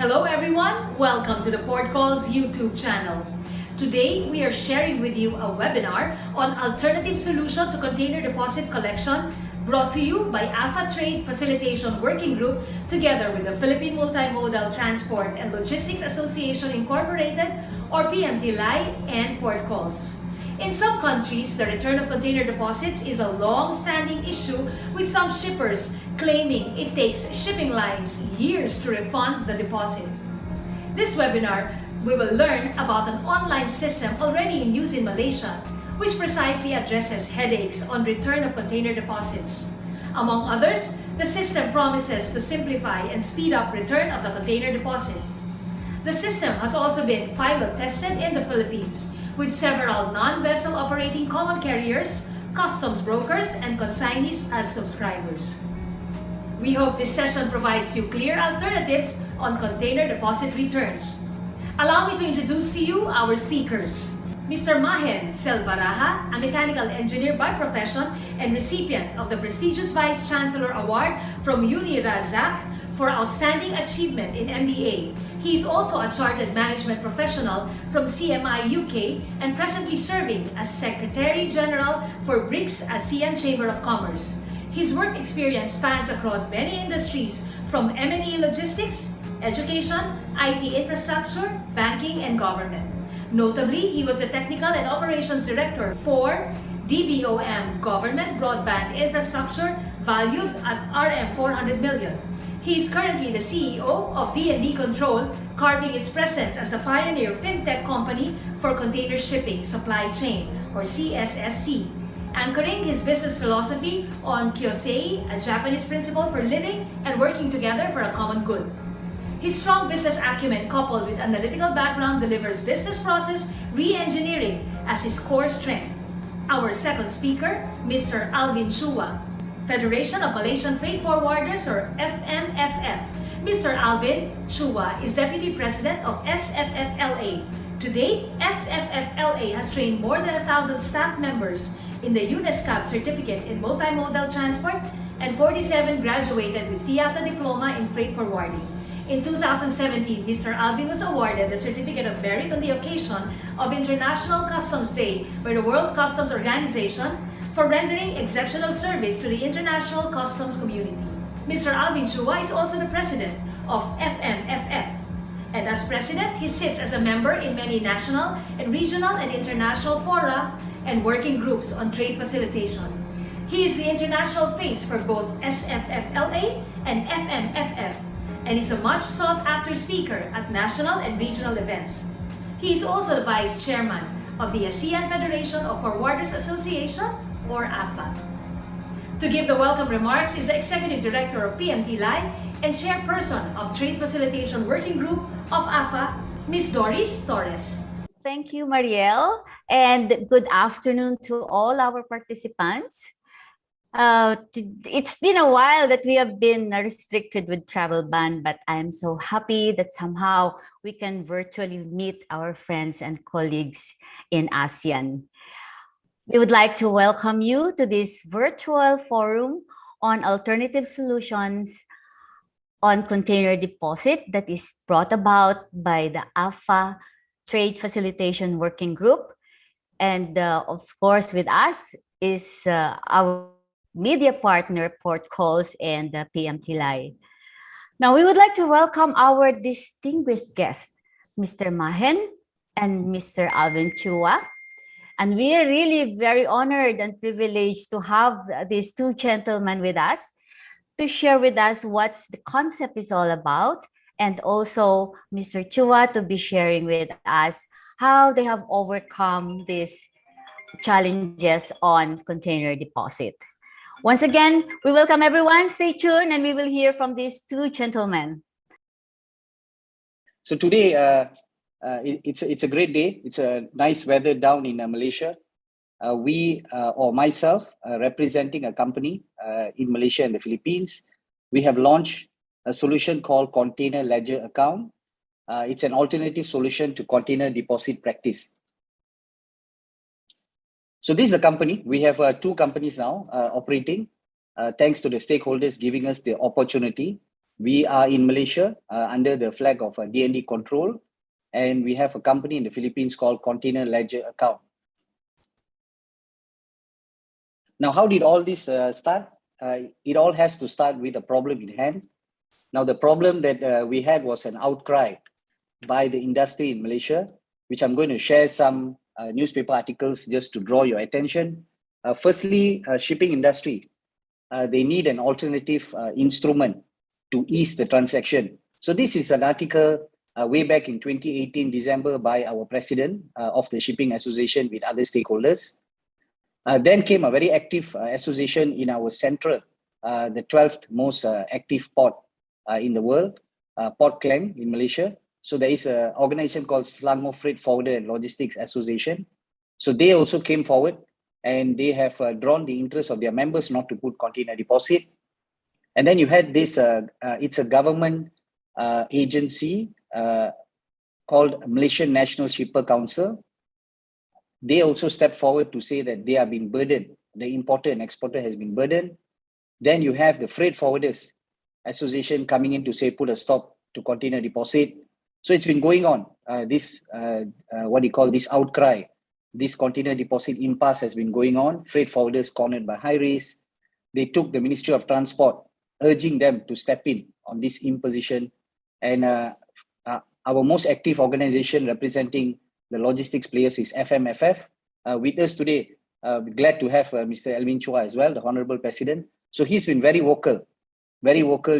Hello everyone, welcome to the Port Calls YouTube channel. Today, we are sharing with you a webinar on alternative solution to container deposit collection brought to you by AFFA Trade Facilitation Working Group together with the Philippine Multimodal Transport and Logistics Association Incorporated or PMTLI and Port Calls. In some countries, the return of container deposits is a long-standing issue with some shippers claiming it takes shipping lines years to refund the deposit. This webinar, we will learn about an online system already in use in Malaysia, which precisely addresses headaches on return of container deposits. Among others, the system promises to simplify and speed up return of the container deposit. The system has also been pilot tested in the Philippines with several non-vessel operating common carriers, customs brokers, and consignees as subscribers. We hope this session provides you clear alternatives on container deposit returns. Allow me to introduce to you our speakers. Mr. Selvaraja, a mechanical engineer by profession and recipient of the prestigious Vice Chancellor Award from Mahendrarajah for outstanding achievement in MBA. He is also a chartered management professional from CMI UK and presently serving as Secretary General for BRICS Asean Chamber of Commerce. His work experience spans across many industries from M&E logistics, education, IT infrastructure, banking, and government. Notably, he was the Technical and Operations Director for DBOM Government Broadband Infrastructure valued at RM 400 million. He is currently the CEO of D&D Control, carving its presence as the pioneer fintech company for container shipping supply chain, or CSSC, anchoring his business philosophy on Kyosei, a Japanese principle for living and working together for a common good. His strong business acumen coupled with analytical background delivers business process re-engineering as his core strength. Our second speaker, Mr. Alvin Chua, Federation of Malaysian Freight Forwarders or FMFF. Mr. Alvin Chua is Deputy President of SFFLA. To date, SFFLA has trained more than 1,000 staff members in the UNESCAP Certificate in Multimodal Transport and 47 graduated with FIATA Diploma in Freight Forwarding. In 2017, Mr. Alvin was awarded the Certificate of Merit on the occasion of International Customs Day by the World Customs Organization for rendering exceptional service to the international customs community. Mr. Alvin Chua is also the president of FMFF. And as president, he sits as a member in many national and regional and international fora and working groups on trade facilitation. He is the international face for both SFFLA and FMFF, and is a much sought-after speaker at national and regional events. He is also the vice chairman of the Asean Federation of Forwarders Association, or AFFA. To give the welcome remarks is the Executive Director of PMTLI and Chairperson of Trade Facilitation Working Group of AFFA, Ms. Doris Torres. Thank you, Marielle, and good afternoon to all our participants. It's been a while that we have been restricted with travel ban, but I'm so happy that somehow we can virtually meet our friends and colleagues in ASEAN. We would like to welcome you to this virtual forum on alternative solutions on container deposit that is brought about by the AFFA Trade Facilitation Working Group. And of course, with us is our media partner, Port Calls and PMTLI. Now, we would like to welcome our distinguished guests, Mr. Mahen and Mr. Alvin Chua. And we are really very honored and privileged to have these two gentlemen with us to share with us what the concept is all about, and also Mr. Chua to be sharing with us how they have overcome these challenges on container deposit. Once again, we welcome everyone. Stay tuned and we will hear from these two gentlemen. So today, it's a great day. It's a nice weather down in Malaysia. Or myself, representing a company in Malaysia and the Philippines, we have launched a solution called Container Ledger Account. It's an alternative solution to container deposit practice. So this is a company. We have two companies now operating, thanks to the stakeholders giving us the opportunity. We are in Malaysia under the flag of DND Control, and we have a company in the Philippines called Container Ledger Account. Now, how did all this start? It all has to start with a problem in hand. Now, the problem that we had was an outcry by the industry in Malaysia, which I'm going to share some newspaper articles just to draw your attention. Firstly, shipping industry, they need an alternative instrument to ease the transaction. So this is an article way back in 2018, December, by our president of the Shipping Association with other stakeholders. Then came a very active association in our central, the 12th most active port in the world, Port Klang in Malaysia. So there is an organization called Selangor Freight Forwarder and Logistics Association. So they also came forward and they have drawn the interest of their members not to put container deposit. And then you had this, it's a government agency called Malaysian National Shipper Council. They also stepped forward to say that they are being burdened. The importer and exporter has been burdened. Then you have the Freight Forwarders Association coming in to say, put a stop to container deposit. So it's been going on. This outcry, this container deposit impasse has been going on. Freight forwarders cornered by high risk. They took the Ministry of Transport, urging them to step in on this imposition. And our most active organization representing the logistics players is FMFF. With us today, glad to have Mr. Alvin Chua as well, the Honourable President. So he's been very vocal,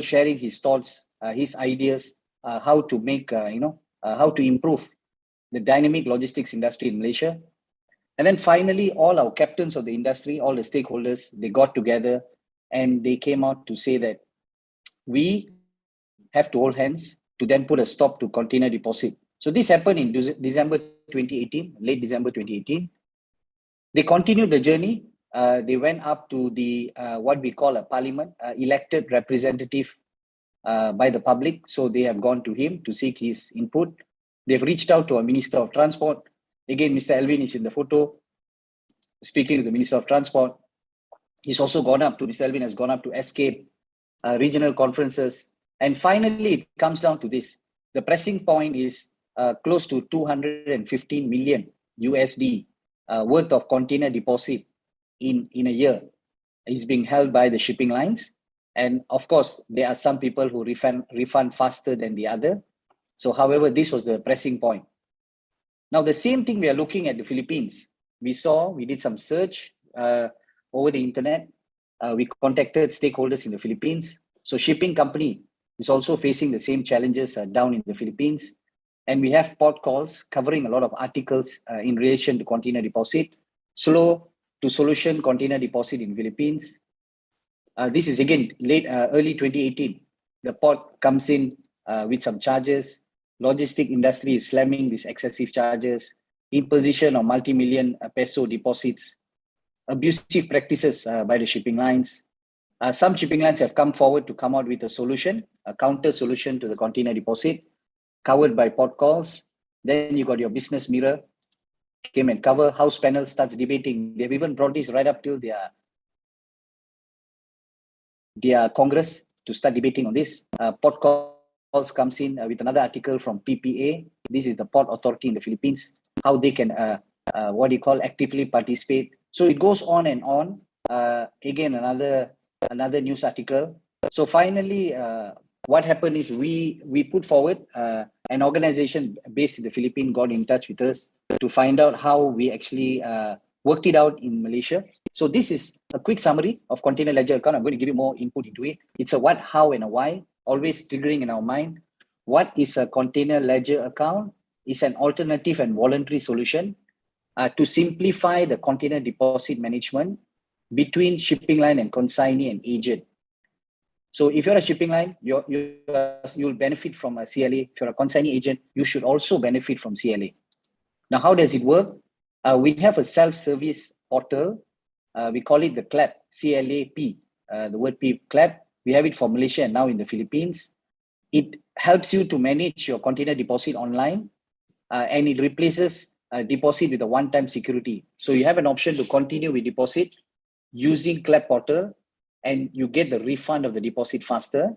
sharing his thoughts, his ideas, how to make, how to improve the dynamic logistics industry in Malaysia. And then finally, all our captains of the industry, all the stakeholders, they got together and they came out to say that we have to hold hands to then put a stop to container deposit. So this happened in December 2018, late December 2018. They continued the journey. They went up to the, what we call a parliament, elected representative by the public. So they have gone to him to seek his input. They've reached out to a Minister of Transport. Again, Mr. Alvin is in the photo, speaking to the Minister of Transport. He's also gone up to, Mr. Alvin has gone up to escape regional conferences. And finally, it comes down to this. The pressing point is close to 215 million USD worth of container deposit in a year is being held by the shipping lines. And of course, there are some people who refund faster than the other. So however, this was the pressing point. Now, the same thing we are looking at the Philippines. We did some search over the internet. We contacted stakeholders in the Philippines. So shipping company is also facing the same challenges down in the Philippines. And we have port calls covering a lot of articles in relation to container deposit, slow to solution container deposit in Philippines. This is again early 2018. The port comes in with some charges. Logistic industry is slamming these excessive charges, imposition of multi-million peso deposits, abusive practices by the shipping lines. Some shipping lines have come forward to come out with a solution, a counter solution to the container deposit, covered by port calls. Then you got your Business Mirror, came and cover. House panel starts debating. They've even brought this right up till their Congress to start debating on this. Port calls comes in with another article from PPA. This is the Port Authority in the Philippines, how they can, actively participate. So it goes on and on. Again, another news article. So finally, what happened is we put forward an organization based in the Philippines got in touch with us to find out how we actually worked it out in Malaysia. So this is a quick summary of container ledger account. I'm going to give you more input into it. It's a what, how, and a why, always triggering in our mind. What is a container ledger account? It's an alternative and voluntary solution to simplify the container deposit management between shipping line and consignee and agent. So if you're a shipping line, you'll benefit from a CLA. If you're a consignee agent, you should also benefit from CLA. Now, how does it work? We have a self-service portal. We call it the CLAP, C-L-A-P, the word P, CLAP. We have it for Malaysia and now in the Philippines. It helps you to manage your container deposit online and it replaces deposit with a one-time security. So you have an option to continue with deposit using CLAP portal and you get the refund of the deposit faster.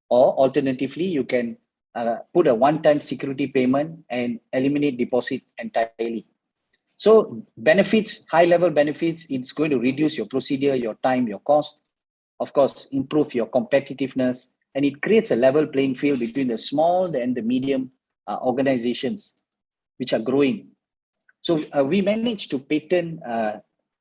or alternatively, you can put a one-time security payment and eliminate deposit entirely. So benefits, high-level benefits, it's going to reduce your procedure, your time, your cost, of course, improve your competitiveness, and it creates a level playing field between the small and the medium organizations which are growing. So we managed to patent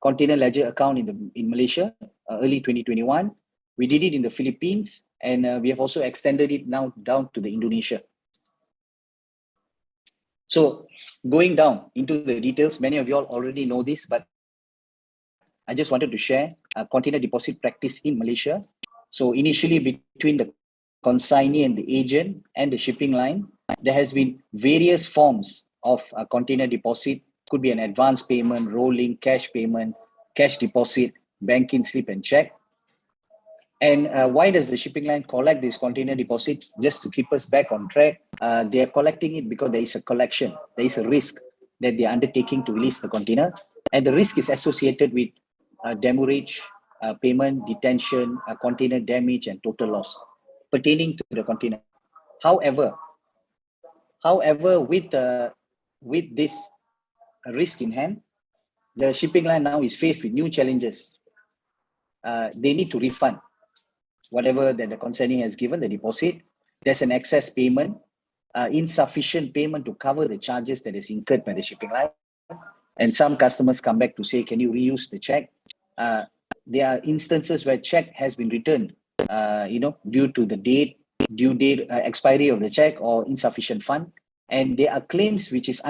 container ledger account in Malaysia early 2021. We did it in the Philippines, and we have also extended it now down to the Indonesia. So going down into the details, many of you all already know this, but I just wanted to share a container deposit practice in Malaysia. So initially between the consignee and the agent and the shipping line, there has been various forms of a container deposit. Could be an advance payment, rolling, cash payment, cash deposit, banking slip and check. And why does the shipping line collect this container deposit? Just to keep us back on track, they are collecting it because there is a collection, there is a risk that they are undertaking to release the container. And the risk is associated with demurrage, payment, detention, container damage, and total loss pertaining to the container. However, with this risk in hand, the shipping line now is faced with new challenges. They need to refund whatever that the consignee has given, the deposit. There's an excess payment, insufficient payment to cover the charges that is incurred by the shipping line. And some customers come back to say, can you reuse the check? There are instances where check has been returned, due to the due date, expiry of the check or insufficient fund. And there are claims which is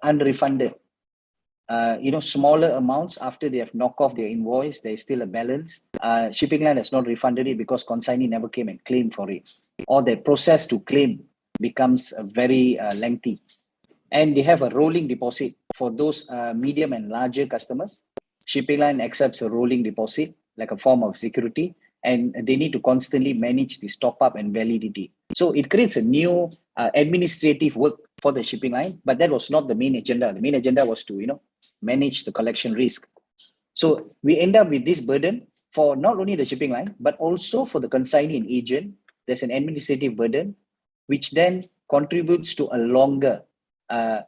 unrefunded. Smaller amounts after they have knocked off their invoice, there is still a balance. Shipping line has not refunded it because consignee never came and claimed for it. Or the process to claim becomes very lengthy. And they have a rolling deposit for those medium and larger customers. Shipping line accepts a rolling deposit like a form of security, and they need to constantly manage this top up and validity. So it creates a new administrative work for the shipping line, but that was not the main agenda. The main agenda was to, manage the collection risk. So we end up with this burden for not only the shipping line, but also for the consignee and agent. There's an administrative burden, which then contributes to a longer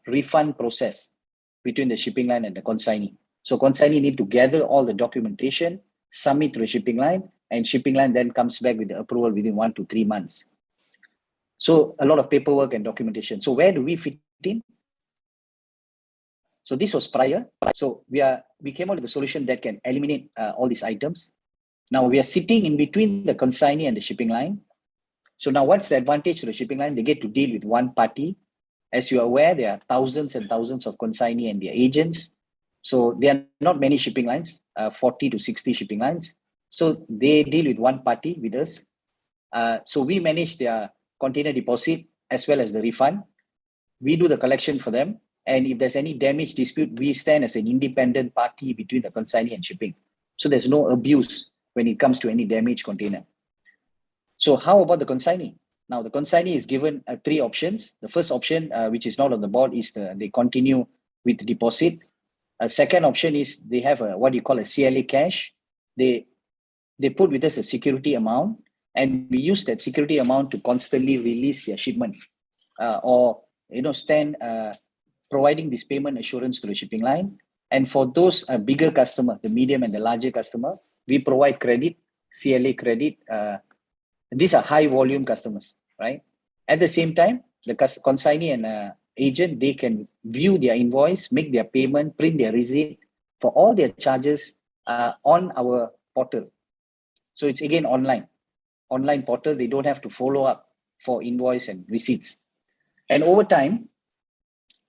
refund process between the shipping line and the consignee. So consignee need to gather all the documentation, submit to the shipping line, and shipping line then comes back with the approval within 1 to 3 months. So a lot of paperwork and documentation. So where do we fit in? So this was prior. So we came out with a solution that can eliminate all these items. Now we are sitting in between the consignee and the shipping line. So now what's the advantage to the shipping line? They get to deal with one party. As you are aware, there are thousands and thousands of consignee and their agents. So there are not many shipping lines, 40 to 60 shipping lines. So they deal with one party, with us. So we manage their container deposit as well as the refund. We do the collection for them. And if there's any damage dispute, we stand as an independent party between the consignee and shipping. So there's no abuse when it comes to any damaged container. So how about the consignee? Now the consignee is given 3 options. The first option, which is not on the board, is they continue with the deposit. A second option is they have what you call a CLA cash. They put with us a security amount, and we use that security amount to constantly release their shipment, or stand providing this payment assurance to the shipping line. And for those bigger customer, the medium and the larger customer, we provide credit, CLA credit. These are high volume customers, right? At the same time, the consignee and agent, they can view their invoice, make their payment, print their receipt for all their charges on our portal. So it's again online portal. They don't have to follow up for invoice and receipts. And over time,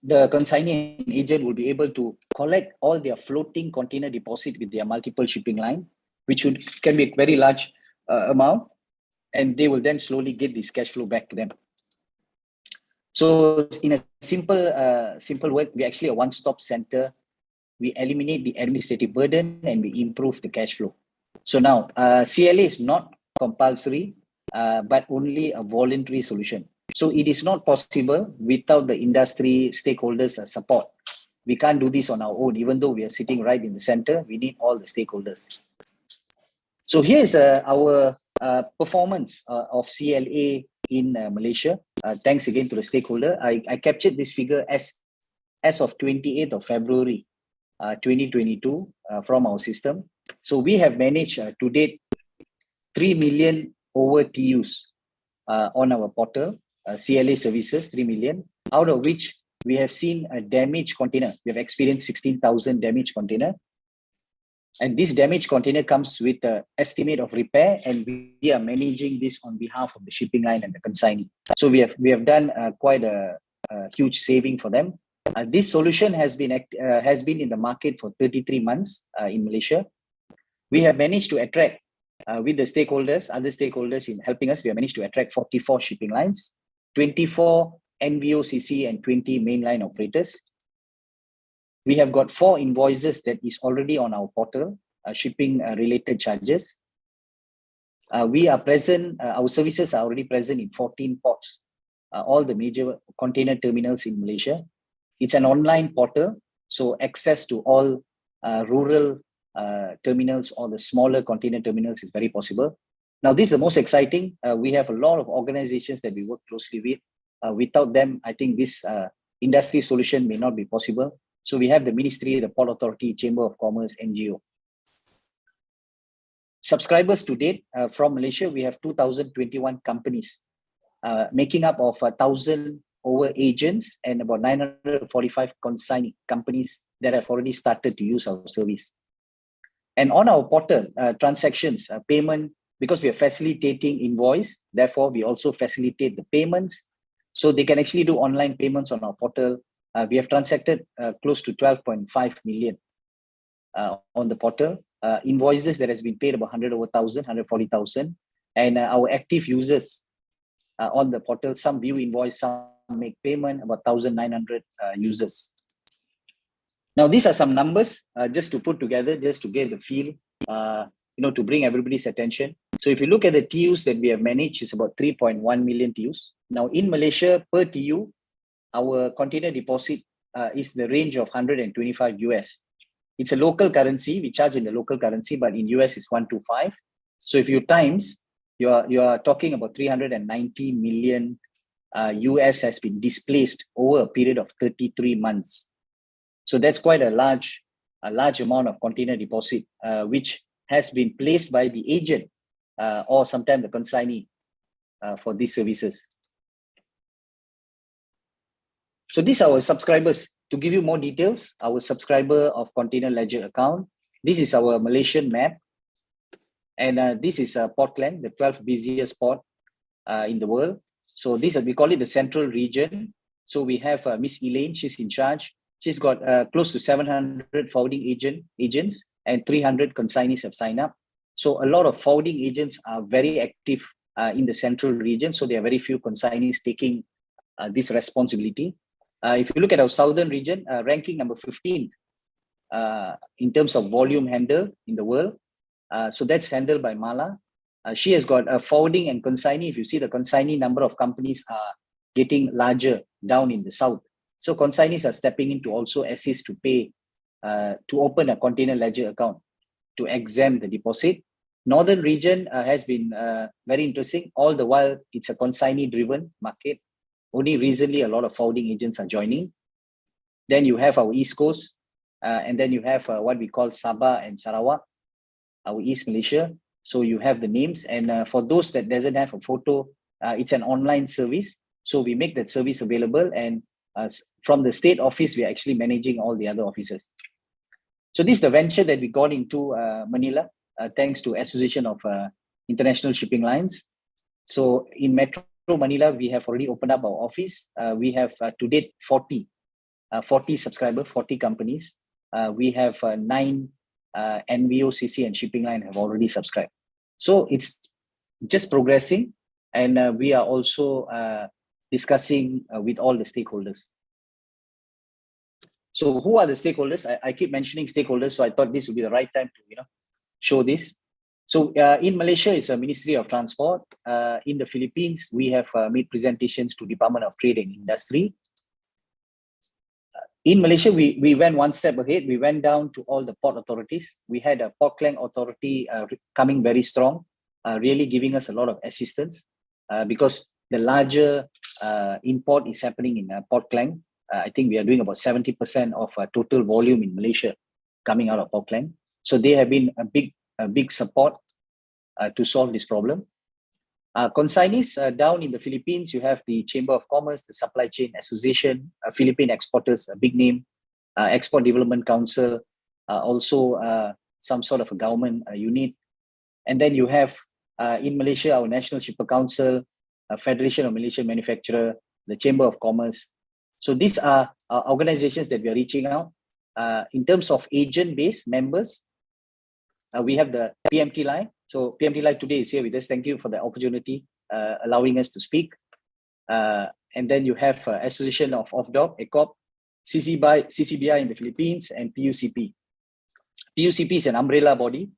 the consignee and agent will be able to collect all their floating container deposit with their multiple shipping line, which can be a very large amount, and they will then slowly get this cash flow back to them. So in a simple word, we're actually a one-stop center. We eliminate the administrative burden and we improve the cash flow. So now CLA is not compulsory, but only a voluntary solution. So it is not possible without the industry stakeholders' support. We can't do this on our own, even though we are sitting right in the center. We need all the stakeholders. So here's our performance of CLA in Malaysia. Thanks again to the stakeholder. I captured this figure as of 28th of February 2022 from our system. So we have managed to date 3 million over TUs on our portal, CLA services, 3 million, out of which we have seen a damaged container. We have experienced 16,000 damaged container. And this damaged container comes with an estimate of repair, and we are managing this on behalf of the shipping line and the consignee. So we have done quite a huge saving for them. This solution has been in the market for 33 months in Malaysia. We have managed to attract with the stakeholders, other stakeholders in helping us, we have managed to attract 44 shipping lines, 24 NVOCC and 20 mainline operators. We have got 4 invoices that is already on our portal, shipping related charges. We are present, our services are already present in 14 ports, all the major container terminals in Malaysia. It's an online portal, so access to all rural terminals or the smaller container terminals is very possible. Now, this is the most exciting. We have a lot of organizations that we work closely with. Without them, I think this industry solution may not be possible. So we have the Ministry, the Port Authority, Chamber of Commerce, NGO. Subscribers to date from Malaysia, we have 2,021 companies, making up of 1,000 over agents and about 945 consignee companies that have already started to use our service. And on our portal, transactions, payment, because we are facilitating invoice, therefore we also facilitate the payments. So they can actually do online payments on our portal. We have transacted close to 12.5 million on the portal. Invoices that has been paid about 140,000. And our active users on the portal, some view invoice, some make payment, about 1,900 users. Now, these are some numbers just to put together, just to get the feel, to bring everybody's attention. So if you look at the TUs that we have managed, it's about 3.1 million TUs. Now, in Malaysia, per TU, our container deposit is the range of 125 US. It's a local currency. We charge in the local currency, but in US it's 125. So if you times, you are talking about 390 million US has been displaced over a period of 33 months. So that's quite a large amount of container deposit, which has been placed by the agent or sometimes the consignee for these services. So these are our subscribers. To give you more details, our subscriber of container ledger account, this is our Malaysian map. And this is Portland, the 12th busiest port in the world. So this, we call it the central region. So we have Miss Elaine, she's in charge. She's got close to 700 forwarding agents and 300 consignees have signed up. So a lot of forwarding agents are very active in the central region. So there are very few consignees taking this responsibility. If you look at our southern region, ranking number 15 in terms of volume handled in the world. So that's handled by Mala. She has got a forwarding and consignee. If you see the consignee number of companies are getting larger down in the south. So consignees are stepping in to also assist to pay, to open a container ledger account, to exempt the deposit. Northern region has been very interesting. All the while, it's a consignee-driven market. Only recently, a lot of forwarding agents are joining. Then you have our East Coast, and then you have what we call Sabah and Sarawak, our East Malaysia. So you have the names. And for those that doesn't have a photo, it's an online service. So we make that service available. And from the state office, we are actually managing all the other offices. So this is the venture that we got into Manila, thanks to Association of International Shipping Lines. So in Metro Manila, we have already opened up our office. We have to date 40 subscribers, 40 companies. We have 9 NVOCC and shipping line have already subscribed. So it's just progressing, and we are also discussing with all the stakeholders. So who are the stakeholders? I keep mentioning stakeholders, so I thought this would be the right time to show this. So in Malaysia, it's a Ministry of Transport. In the Philippines, we have made presentations to Department of Trade and Industry. In Malaysia, we went one step ahead. We went down to all the port authorities. We had a Port Klang Authority coming very strong. really giving us a lot of assistance because the larger import is happening in Port Klang. I think we are doing about 70% of total volume in Malaysia coming out of Port Klang. So they have been a big support to solve this problem. Consignees down in the Philippines, you have the Chamber of Commerce, the Supply Chain Association, Philippine Exporters, a big name, Export Development Council, also some sort of a government unit. And then you have in Malaysia, our National Shipper Council, Federation of Malaysian Manufacturer, the Chamber of Commerce. So these are organizations that we are reaching out. In terms of agent-based members, we have the PMT line. So PMT line today is here with us. Thank you for the opportunity, allowing us to speak. And then you have Association of OFDOC, ACOP, CCBI in the Philippines, and PUCP. PUCP is an umbrella body.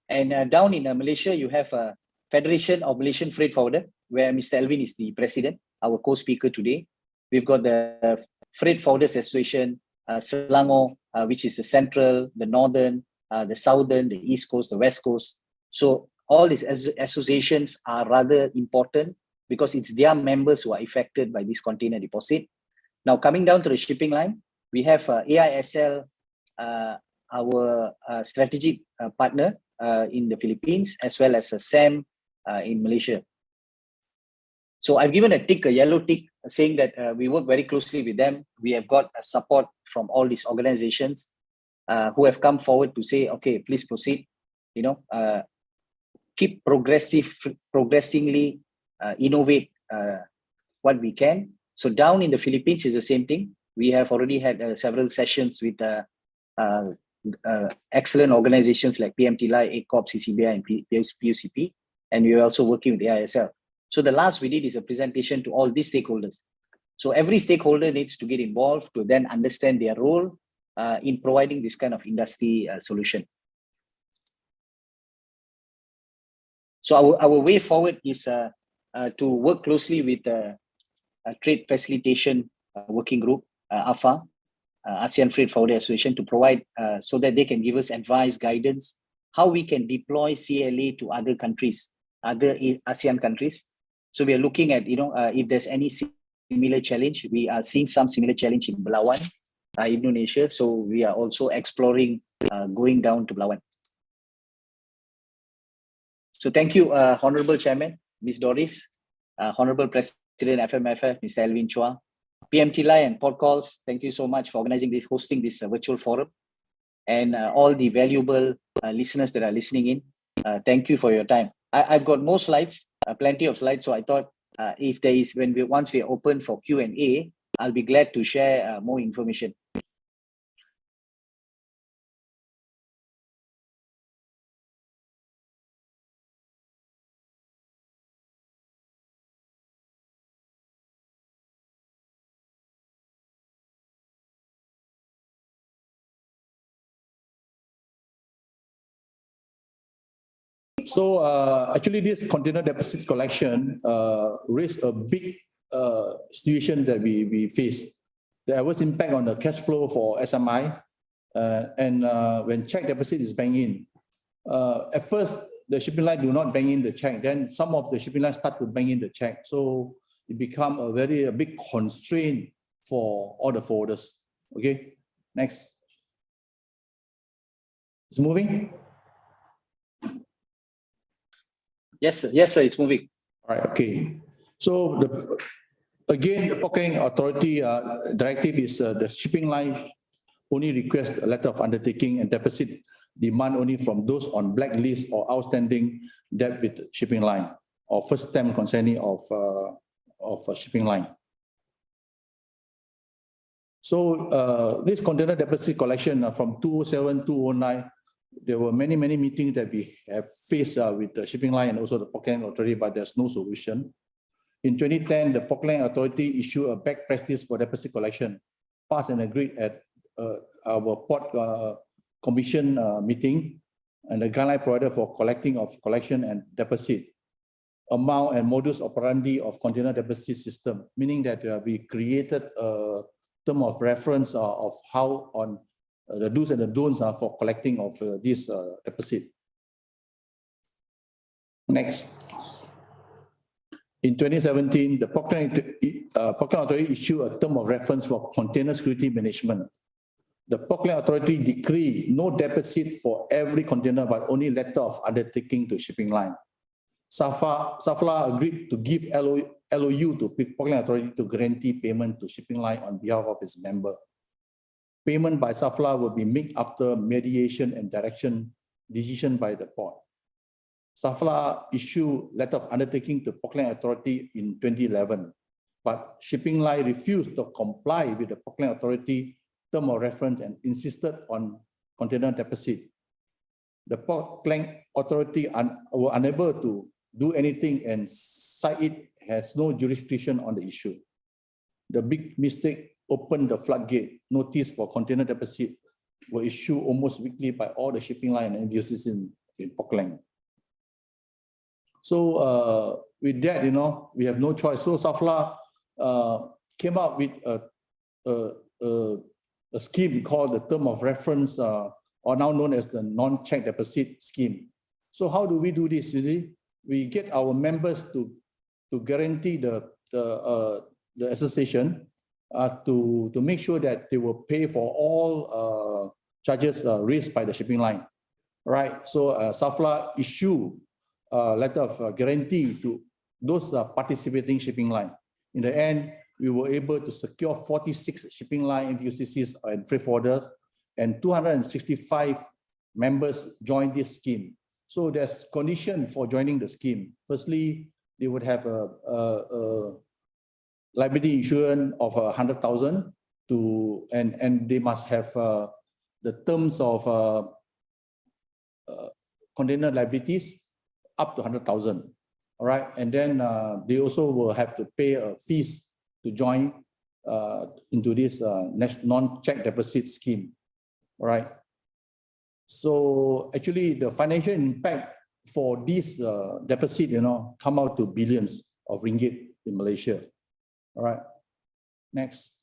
And down in Malaysia, you have Federation of Malaysian Freight Forwarder, where Mr. Alvin is the president, our co-speaker today. We've got the Freight Forwarders Association, Selangor, which is the central, the northern, the southern, the east coast, the west coast. So all these associations are rather important because it's their members who are affected by this container deposit. Now coming down to the shipping line, we have AISL, our strategic partner in the Philippines, as well as SAM in Malaysia. So I've given a tick, a yellow tick, saying that we work very closely with them. We have got support from all these organizations who have come forward to say, okay, please proceed, keep progressingly innovate what we can. So down in the Philippines is the same thing. We have already had several sessions with excellent organizations like PMTLI, ACOP, CCBI, and PUCP, and we are also working with AISL. So the last we did is a presentation to all these stakeholders. So every stakeholder needs to get involved to then understand their role in providing this kind of industry solution. So our way forward is to work closely with a Trade Facilitation Working Group, AFFA, Asean Freight Forwarder Association, to provide so that they can give us advice, guidance, how we can deploy CLA to other countries, other ASEAN countries. So we are looking at, if there's any similar challenge. We are seeing some similar challenge in Belawan, Indonesia. So we are also exploring going down to Belawan. So thank you, Honourable Chairman, Ms. Doris, Honourable President FMFF, Mr. Alvin Chua, PMTLI and Port Calls. Thank you so much for organizing this, hosting this virtual forum, and all the valuable listeners that are listening in. Thank you for your time. I've got more slides, plenty of slides. So I thought if there is, once we are open for Q&A, I'll be glad to share more information. So actually this container deposit collection raised a big situation that we face. The adverse impact on the cash flow for SMI, and when check deposit is banked in. At first, the shipping line do not bank in the check. Then some of the shipping lines start to bank in the check. So it become a big constraint for all the forwarders. Okay, next. It's moving. Yes, sir. Yes, sir. It's moving. All right. Okay. So again, the Port Klang Authority directive is the shipping line only request a letter of undertaking and deposit demand only from those on blacklist or outstanding debt with shipping line or first time consignee of a shipping line. So this container deposit collection from 2007 2009, there were many meetings that we have faced with the shipping line and also the Port Klang Authority, but there's no solution. In 2010, the Port Klang Authority issued a best practice for deposit collection, passed and agreed at our Port Commission meeting, and the guideline provided for collection and deposit amount and modus operandi of container deposit system, meaning that we created a term of reference of how on the do's and the don'ts for collecting of this deposit. Next. In 2017, the Procurement Authority issued a term of reference for container security management. The Procurement Authority decreed no deposit for every container, but only letter of undertaking to shipping line. SAFLA agreed to give LOU to Procurement Authority to guarantee payment to shipping line on behalf of its member. Payment by SAFLA will be made after mediation and decision by the port. SAFLA issued letter of undertaking to Procurement Authority in 2011, but shipping line refused to comply with the Procurement Authority term of reference and insisted on container deposit. The Procurement Authority were unable to do anything and cite it has no jurisdiction on the issue. The big mistake opened the floodgate. Notice for container deposit were issued almost weekly by all the shipping line and NVOCs in Auckland. So with that, we have no choice. So SAFLA came up with a scheme called the term of reference, or now known as the non-check deposit scheme. So how do we do this? We get our members to guarantee the association to make sure that they will pay for all charges raised by the shipping line. Right. So SAFLA issue a letter of guarantee to those participating shipping line. In the end, we were able to secure 46 shipping line NVOCCs and freight forwarders, and 265 members joined this scheme. So there's condition for joining the scheme. Firstly, they would have a liability insurance of 100,000 and they must have the terms of container liabilities up to 100,000. All right, and then they also will have to pay a fees to join into this non-check deposit scheme. All right. So actually, the financial impact for this deposit, come out to billions of ringgit in Malaysia. All right. Next.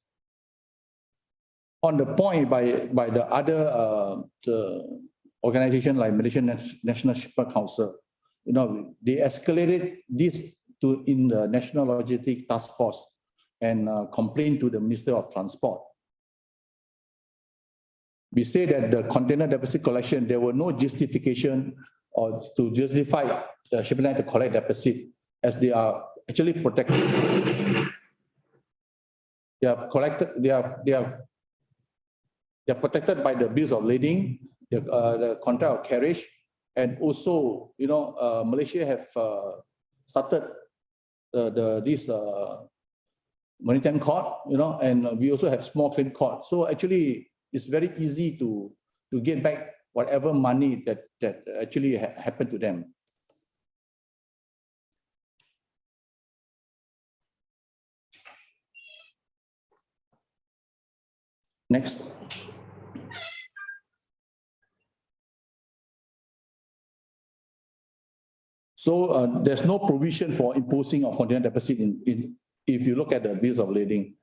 On the point by the other organization like Malaysian National Shipper Council, they escalated this in the National Logistics Task Force and complained to the Minister of Transport. We say that the container deposit collection, there were no justification or to justify the shipping line to collect deposit, as they are actually protected. They are protected by the bills of lading, the contract of carriage, and also, Malaysia have started this maritime court, and we also have small claim court. So actually, it's very easy to get back whatever money that actually happened to them. Next. So there's no provision for imposing of container deposit if you look at the bills of lading.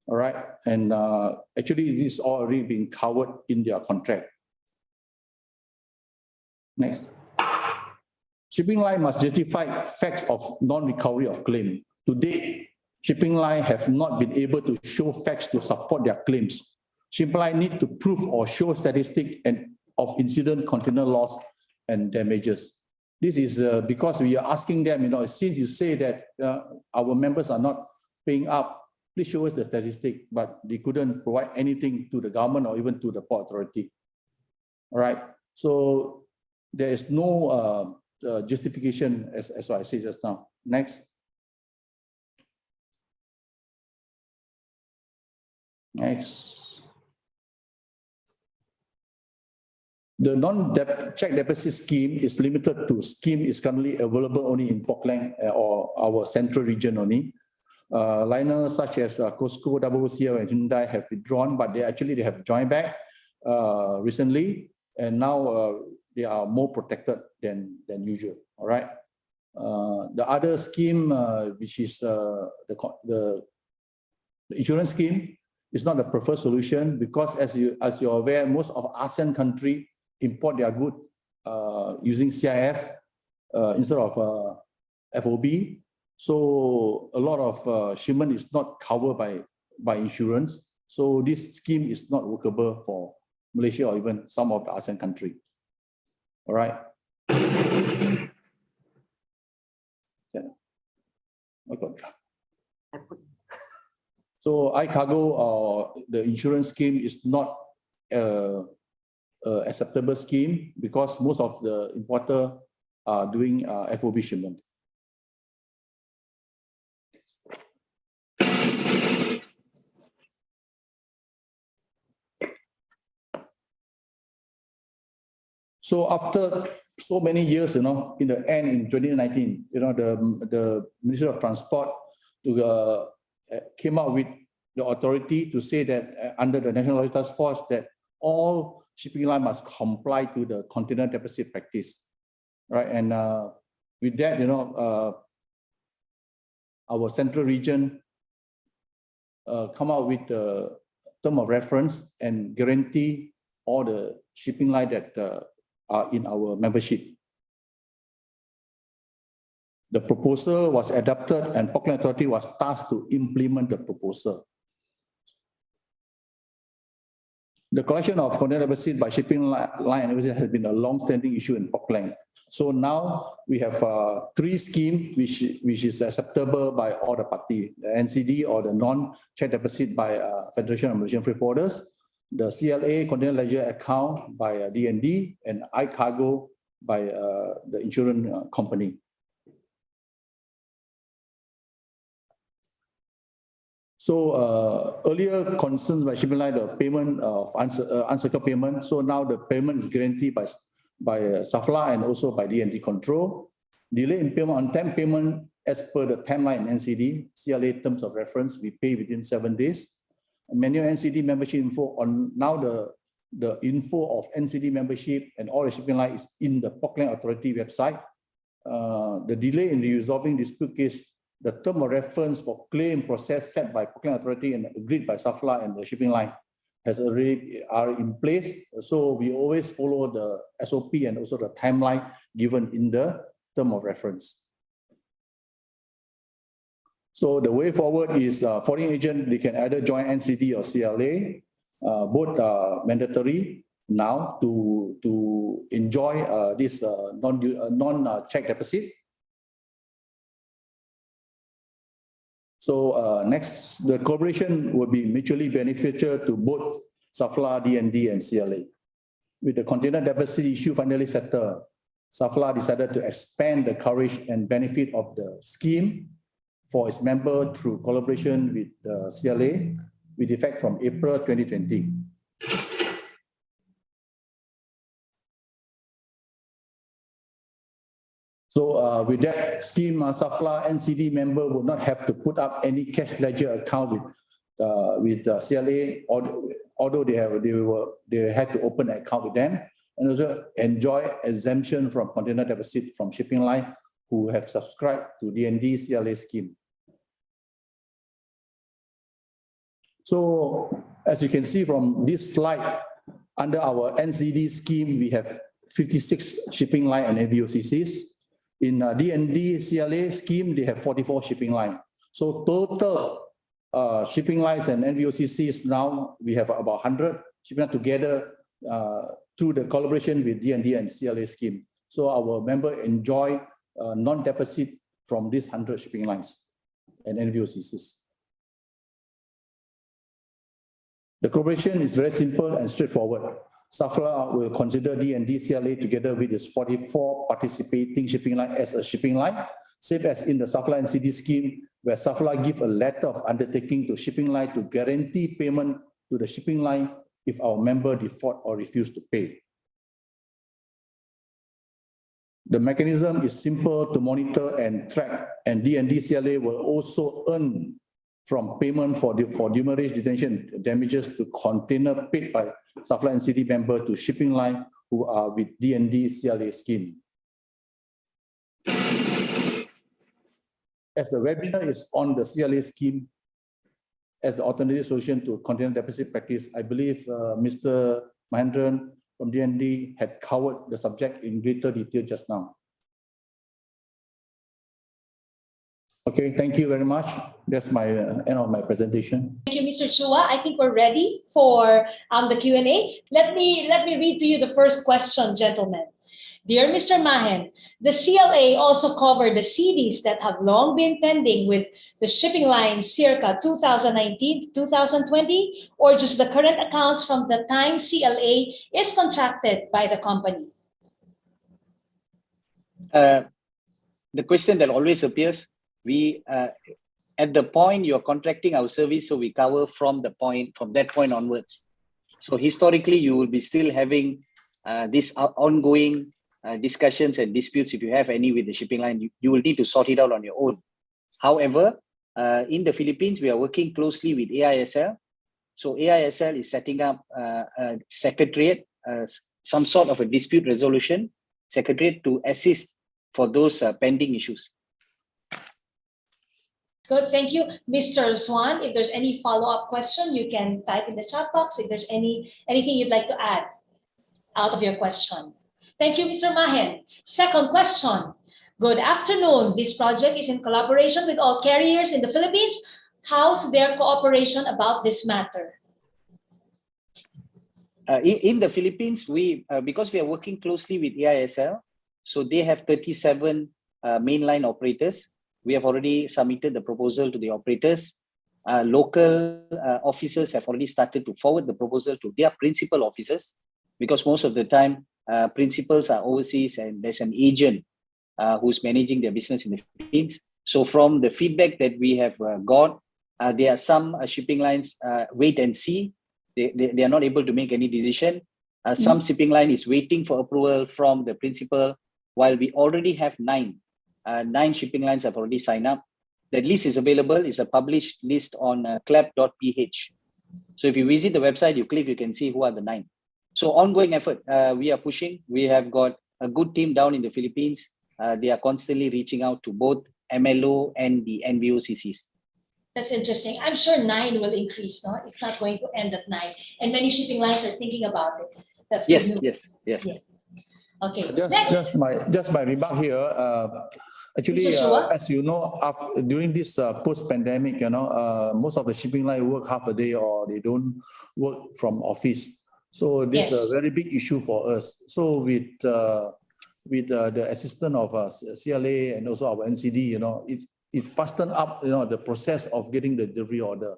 All right, and actually this already been covered in their contract. Next. Shipping line must justify facts of non-recovery of claim. To date, shipping line have not been able to show facts to support their claims. Shipping line need to prove or show statistics of incident container loss and damages. This is because we are asking them, since you say that our members are not paying up, please show us the statistic, but they couldn't provide anything to the government or even to the port authority. All right, so there is no justification as I said just now. Next. Next. The non-check deposit scheme is limited to scheme is currently available only in Auckland or our central region only. Liners such as Costco, WCL, and Hyundai have withdrawn, but they have joined back recently, and now they are more protected than usual. All right. The other scheme, which is the insurance scheme, is not the preferred solution because, as you're aware, most of ASEAN countries import their goods using CIF, instead of FOB. So a lot of shipment is not covered by insurance. So this scheme is not workable for Malaysia or even some of the ASEAN countries. All right. So iCargo, the insurance scheme is not acceptable scheme because most of the importer are doing FOB shipment. So after so many years, in the end in 2019, the Ministry of Transport came out with the authority to say that under the National Logistics Task Force that all shipping line must comply to the container deposit practice, right? And with that, our central region come out with the term of reference and guarantee all the shipping line that are in our membership. The proposal was adopted and Portland Authority was tasked to implement the proposal. The collection of container deposit by shipping line has been a long-standing issue in Portland. So now we have 3 schemes which is acceptable by all the parties: the NCD or the non-check deposit by Federation of Malaysian Freight Forwarders, the CLA container ledger account by DND, and iCargo by the insurance company. So earlier concerns by shipping line, the payment of unsecured payment. So now the payment is guaranteed by SAFLA and also by DND control. Delay in payment, on time payment as per the timeline NCD, CLA terms of reference, we pay within 7 days. Manual NCD membership info on now the info of NCD membership and all the shipping line is in the Portland Authority website. The delay in resolving dispute case, the term of reference for claim process set by Portland Authority and agreed by SAFLA and the shipping line has already are in place. So we always follow the SOP and also the timeline given in the term of reference. So the way forward is foreign agent, they can either join NCD or CLA. Both are mandatory now to enjoy this non-check deposit. So next, the cooperation will be mutually beneficial to both SAFLA, DND, and CLA. With the container deposit issue finally settled, SAFLA decided to expand the coverage and benefit of the scheme for its member through collaboration with the CLA with effect from April 2020. So with that scheme, SAFLA NCD member will not have to put up any cash ledger account with CLA, although they had to open an account with them, and also enjoy exemption from container deposit from shipping line who have subscribed to DND CLA scheme. So as you can see from this slide, under our NCD scheme, we have 56 shipping line and NVOCCs. In DND CLA scheme, they have 44 shipping line. So total shipping lines and NVOCCs now, we have about 100 shipping together through the collaboration with DND and CLA scheme. So our member enjoy non-deposit from these 100 shipping lines and NVOCCs. The cooperation is very simple and straightforward. SAFLA will consider DND CLA together with its 44 participating shipping line as a shipping line, same as in the SAFLA NCD scheme, where SAFLA give a letter of undertaking to shipping line to guarantee payment to the shipping line if our member default or refuse to pay. The mechanism is simple to monitor and track, and DND CLA will also earn from payment for demurrage detention damages to container paid by SAFLA NCD member to shipping line who are with DND CLA scheme. As the webinar is on the CLA scheme as the alternative solution to container deposit practice, I believe Mr. Mahendrarajah from DND had covered the subject in greater detail just now. Okay, thank you very much. That's my end of my presentation. Thank you, Mr. Chua. I think we're ready for the Q&A. Let me read to you the first question, gentlemen. Dear Mr. Mahen, the CLA also covered the CDs that have long been pending with the shipping line circa 2019 to 2020, or just the current accounts from the time CLA is contracted by the company? The question that always appears, we at the point you're contracting our service, so we cover from that point onwards. So historically, you will be still having this ongoing discussions and disputes. If you have any with the shipping line, you will need to sort it out on your own. However, in the Philippines, we are working closely with AISL. So AISL is setting up a secretariat, some sort of a dispute resolution secretariat to assist for those pending issues. Good, thank you. Mr. Swan, if there's any follow-up question, you can type in the chat box if there's anything you'd like to add out of your question. Thank you, Mr. Mahen. Second question. Good afternoon. This project is in collaboration with all carriers in the Philippines. How's their cooperation about this matter? In the Philippines, because we are working closely with AISL, so they have 37 mainline operators. We have already submitted the proposal to the operators. Local officers have already started to forward the proposal to their principal officers, because most of the time principals are overseas and there's an agent who's managing their business in the Philippines. So from the feedback that we have got, there are some shipping lines wait and see. They are not able to make any decision. Some shipping line is waiting for approval from the principal, while we already have 9 shipping lines have already signed up. That list is available. It's a published list on clap.ph. So if you visit the website, you click, you can see who are the 9. So ongoing effort, we are pushing. We have got a good team down in the Philippines. They are constantly reaching out to both MLO and the NVOCCs. That's interesting. I'm sure 9 will increase, no? It's not going to end at 9. And many shipping lines are thinking about it. That's good news. Yes. Yeah. Okay. Just my remark here. Actually, as you know, during this post-pandemic, most of the shipping line work half a day or they don't work from office. So this is a very big issue for us. So with the assistance of CLA and also our NCD, it fastened up, the process of getting the delivery order.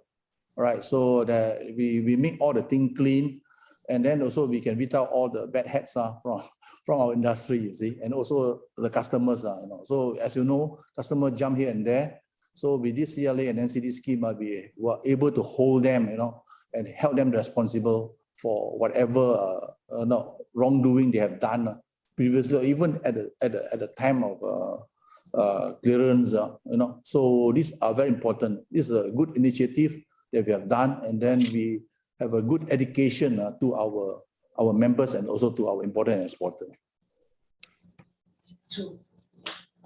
All right, so that we make all the things clean, and then also we can weed out all the bad hats from our industry, you see, and also the customers. So as you know, customers jump here and there. So with this CLA and NCD scheme, we were able to hold them, and help them responsible for whatever wrongdoing they have done previously, even at the time of clearance. So these are very important. This is a good initiative that we have done, and then we have a good education to our members and also to our importers and exporters. True.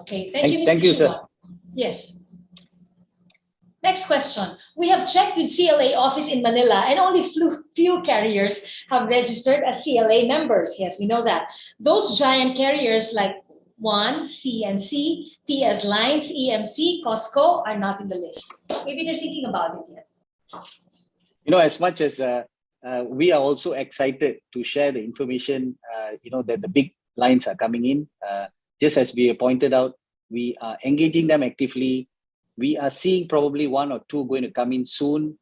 Okay, thank you, Mr. Thank you, sir. Chua. Yes. Next question. We have checked with CLA office in Manila, and only few carriers have registered as CLA members. Yes, we know that. Those giant carriers like One, CNC, TS Lines, EMC, Costco are not in the list. Maybe they're thinking about it yet. As much as we are also excited to share the information, that the big lines are coming in. Just as we pointed out, we are engaging them actively. We are seeing probably 1 or 2 going to come in soon,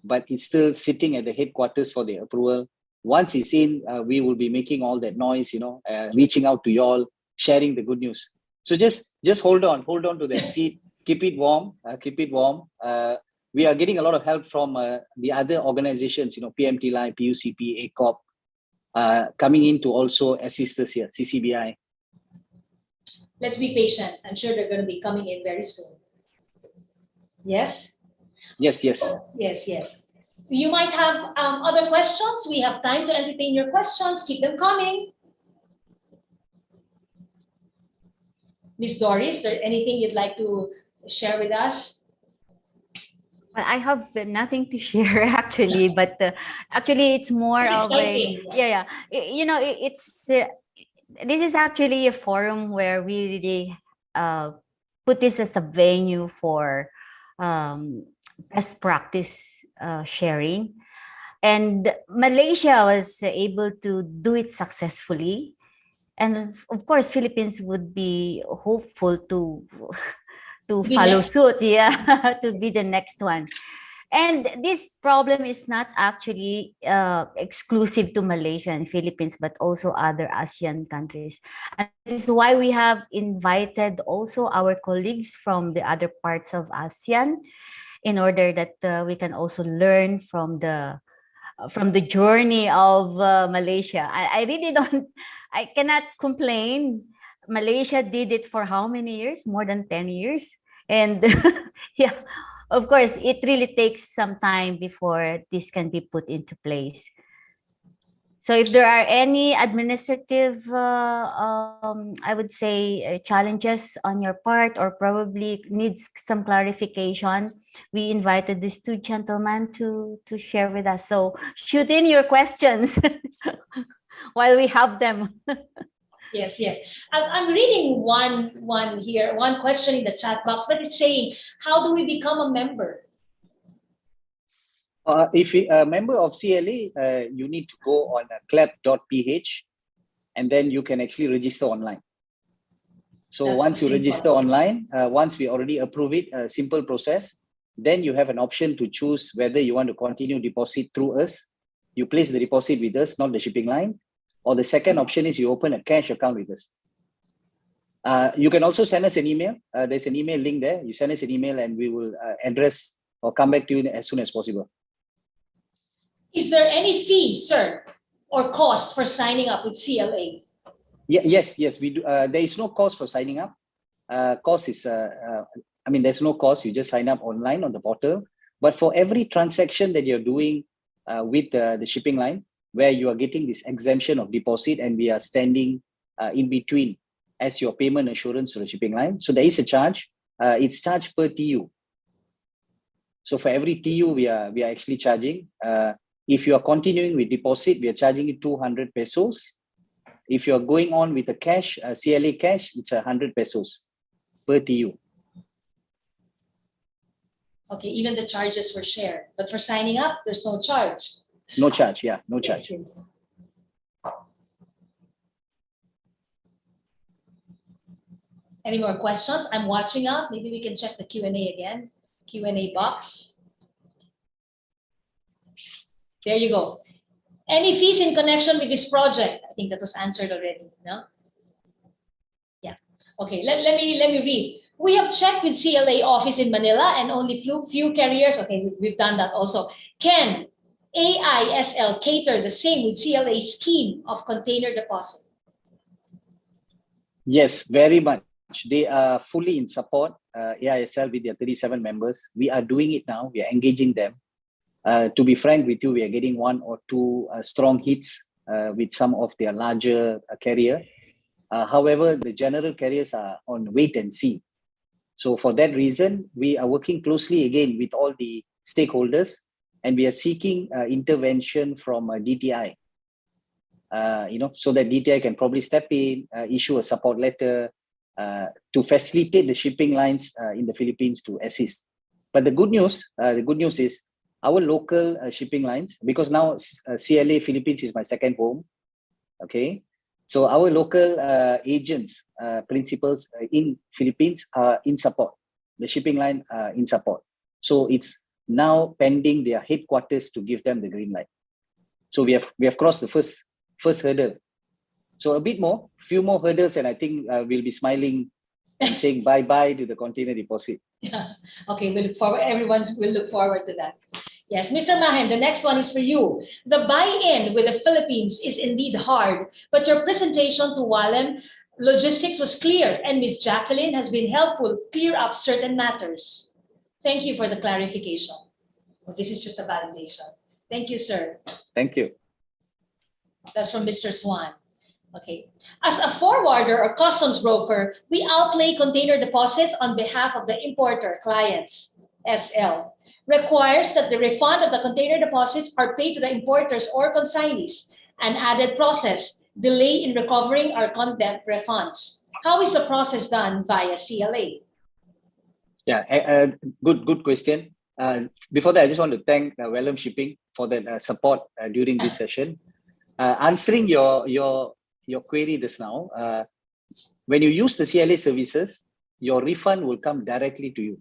but it's still sitting at the headquarters for the approval. Once it's in, we will be making all that noise, reaching out to you all, sharing the good news. So just hold on to that seat. Keep it warm. We are getting a lot of help from the other organizations, PMT Line, PUCP, ACOP, coming in to also assist us here, CCBI. Let's be patient. I'm sure they're going to be coming in very soon. Yes? Yes. Yes. You might have other questions. We have time to entertain your questions. Keep them coming. Ms. Doris, is there anything you'd like to share with us? Well, I have nothing to share actually, but actually it's more of exciting. It's this is actually a forum where we really put this as a venue for best practice sharing. And Malaysia was able to do it successfully. And of course, Philippines would be hopeful to Be follow next. suit, yeah, to be the next one. And this problem is not actually exclusive to Malaysia and Philippines, but also other ASEAN countries. And this is why we have invited also our colleagues from the other parts of ASEAN in order that we can also learn from the journey of Malaysia. I really don't, I cannot complain. Malaysia did it for how many years? More than 10 years. And yeah, of course, it really takes some time before this can be put into place. So if there are any administrative, I would say, challenges on your part or probably needs some clarification, we invited these two gentlemen to share with us. So shoot in your questions while we have them. Yes, yes. I'm reading one here, one question in the chat box, but it's saying, how do we become a member? If you're a member of CLA, you need to go on clap.ph and then you can actually register online. So That's once you simple. register online, once we already approve it, a simple process, then you have an option to choose whether you want to continue deposit through us. You place the deposit with us, not the shipping line. Or the second option is you open a cash account with us. You can also send us an email. There's an email link there. You send us an email and we will address or come back to you as soon as possible. Is there any fee, sir, or cost for signing up with CLA? Yes, we do. There is no cost for signing up. Cost is, there's no cost. You just sign up online on the portal. But for every transaction that you're doing with the shipping line, where you are getting this exemption of deposit and we are standing in between as your payment assurance to the shipping line. So there is a charge. It's charged per TU. So for every TU, we are actually charging. If you are continuing with deposit, we are charging you 200 pesos. If you are going on with the cash, CLA cash, it's 100 pesos per TU. Okay, even the charges were shared. But for signing up, there's no charge. No charge, yeah, no charge. Yes. Any more questions? I'm watching up. Maybe we can check the Q&A again. Q&A box. There you go. Any fees in connection with this project? I think that was answered already, no? Yeah. Okay, let me read. We have checked with CLA office in Manila and only few carriers. Okay, we've done that also. Can AISL cater the same with CLA scheme of container deposit? Yes, very much. They are fully in support, AISL with their 37 members. We are doing it now. We are engaging them. To be frank with you, we are getting one or two strong hits with some of their larger carrier. However, the general carriers are on wait and see. So for that reason, we are working closely again with all the stakeholders and we are seeking intervention from DTI, so that DTI can probably step in, issue a support letter to facilitate the shipping lines in the Philippines to assist. But the good news is our local shipping lines, because now CLA Philippines is my second home, okay? So our local agents, principals in Philippines are in support. The shipping line in support. So it's now pending their headquarters to give them the green light. So we have crossed the first hurdle. So a bit more, few more hurdles, and I think we'll be smiling and saying bye-bye to the container deposit. Yeah. Okay, we look forward. Everyone will look forward to that. Yes, Mr. Mahen, the next one is for you. The buy-in with the Philippines is indeed hard, but your presentation to Walem Logistics was clear, and Ms. Jacqueline has been helpful clear up certain matters. Thank you for the clarification. Well, this is just a validation. Thank you, sir. Thank you. That's from Mr. Swan. Okay. As a forwarder or customs broker, we outlay container deposits on behalf of the importer clients, SL. Requires that the refund of the container deposits are paid to the importers or consignees. An added process, delay in recovering our content refunds. How is the process done via CLA? Yeah, good question. Before that, I just want to thank Vellum Shipping for that support during this session. Answering your query just now, when you use the CLA services, your refund will come directly to you.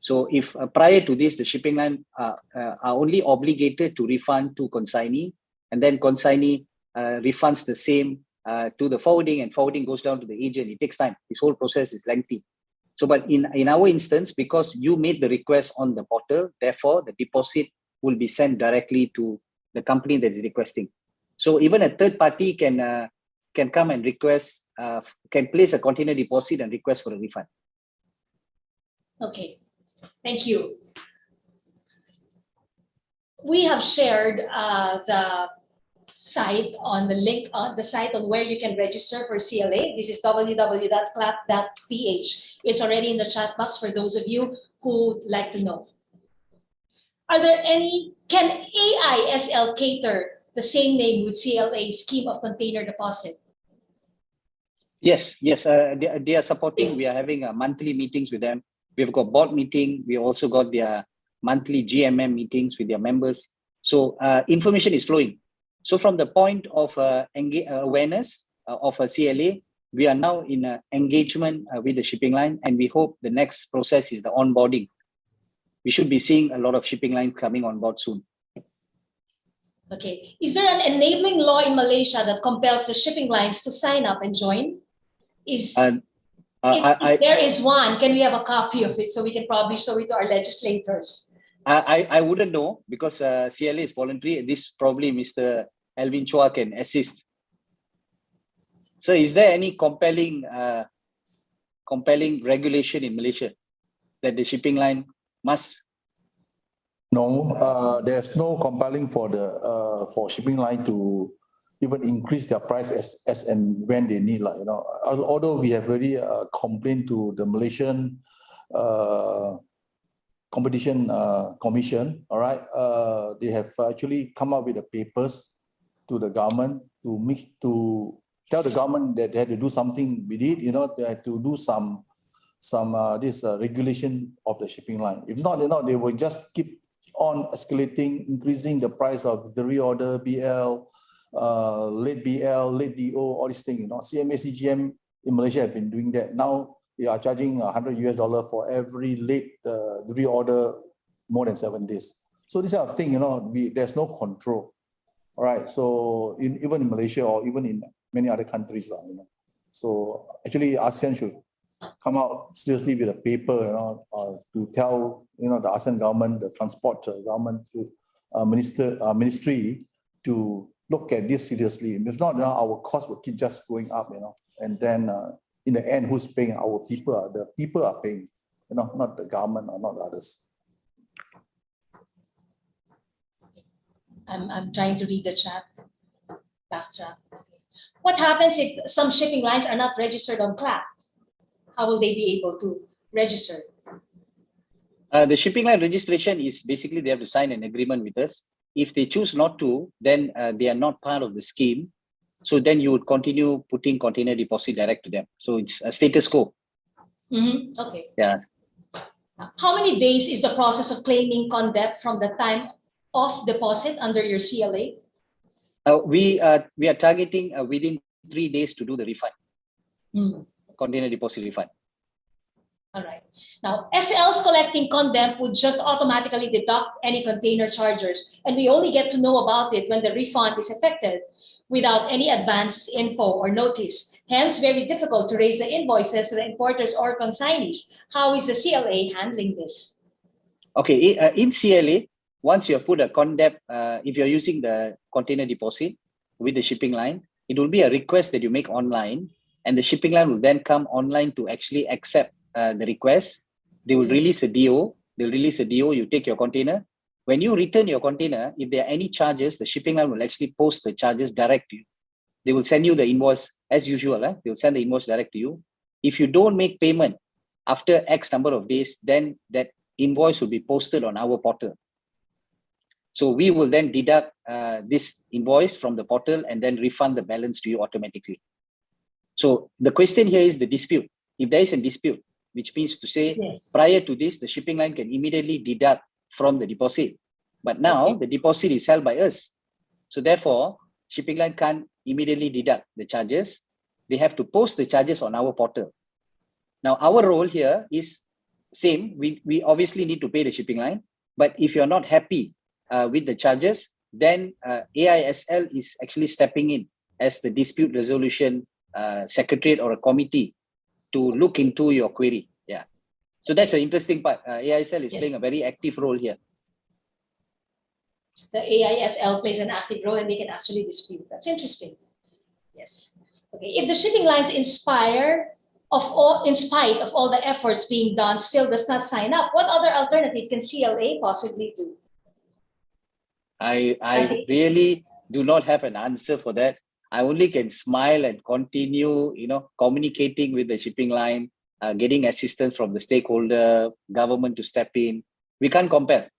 So if prior to this, the shipping line are only obligated to refund to consignee, and then consignee refunds the same to the forwarding, and forwarding goes down to the agent. It takes time. This whole process is lengthy. So, but in our instance, because you made the request on the portal, therefore the deposit will be sent directly to the company that is requesting. So even a third party can come and request, can place a container deposit and request for a refund. Okay, thank you. We have shared the site on the link on the site on where you can register for CLA. This is www.clap.ph. It's already in the chat box for those of you who would like to know. Are there any, can AISL cater the same name with CLA scheme of container deposit? Yes, they are supporting. We are having monthly meetings with them. We've got board meeting. We also got their monthly GMM meetings with their members. So information is flowing. So from the point of awareness of a CLA, we are now in engagement with the shipping line, and we hope the next process is the onboarding. We should be seeing a lot of shipping lines coming on board soon. Okay. Is there an enabling law in Malaysia that compels the shipping lines to sign up and join? If there is one, can we have a copy of it so we can probably show it to our legislators? I wouldn't know, because CLA is voluntary. This probably Mr. Alvin Chua can assist. So is there any compelling regulation in Malaysia that the shipping line must? No, there's no compelling for the for shipping line to even increase their price as and when they need, like, you know. Although we have already complained to the Malaysian Competition Commission, all right, they have actually come up with the papers to the government to tell the government that they had to do something with it, you know, they had to do some regulation of the shipping line. If not, they will just keep on escalating, increasing the price of the reorder, BL, late BL, late DO, all these things, you know. CMA, CGM in Malaysia have been doing that. Now they are charging $100 for every late reorder more than 7 days. So this kind of thing, you know, there's no control. All right. So even in Malaysia or even in many other countries, you know. So actually, ASEAN should come out seriously with a paper, you know, to tell, you know, the ASEAN government, the transport government, to ministry to look at this seriously. If not, you know, our costs will keep just going up, you know, and then in the end, who's paying? Our people. The people are paying, you know, not the government or not others. I'm trying to read the chat. Backtrack. Okay. What happens if some shipping lines are not registered on CLAP? How will they be able to register? The shipping line registration is basically they have to sign an agreement with us. If they choose not to, then they are not part of the scheme. So then you would continue putting container deposit direct to them. So it's a status quo. Mm-hmm. Okay. Yeah. How many days is the process of claiming CONDEP from the time of deposit under your CLA? We are targeting within 3 days to do the refund. Container deposit refund. All right. Now, SLs collecting CONDEP would just automatically deduct any container charges, and we only get to know about it when the refund is effected without any advance info or notice. Hence, very difficult to raise the invoices to the importers or consignees. How is the CLA handling this? Okay, in CLA, once you have put a CONDEP, if you're using the container deposit with the shipping line, it will be a request that you make online, and the shipping line will then come online to actually accept the request. They will release a DO. They'll release a DO. You take your container. When you return your container, if there are any charges, the shipping line will actually post the charges direct to you. They will send you the invoice as usual. They'll send the invoice direct to you. If you don't make payment after X number of days, then that invoice will be posted on our portal. So we will then deduct this invoice from the portal and then refund the balance to you automatically. So the question here is the dispute. If there is a dispute, which means to say Yes. prior to this, the shipping line can immediately deduct from the deposit. But now the deposit is held by us. So therefore, shipping line can't immediately deduct the charges. They have to post the charges on our portal. Now, our role here is same. We obviously need to pay the shipping line. But if you're not happy with the charges, then AISL is actually stepping in as the dispute resolution secretariat or a committee to look into your query. Yeah. So that's an interesting part. AISL is playing a very active role here. The AISL plays an active role and they can actually dispute. That's interesting. Yes. Okay. If the shipping lines in spite of all the efforts being done still does not sign up, what other alternative can CLA possibly do? I really do not have an answer for that. I only can smile and continue, communicating with the shipping line, getting assistance from the stakeholder, government to step in. We can't compare.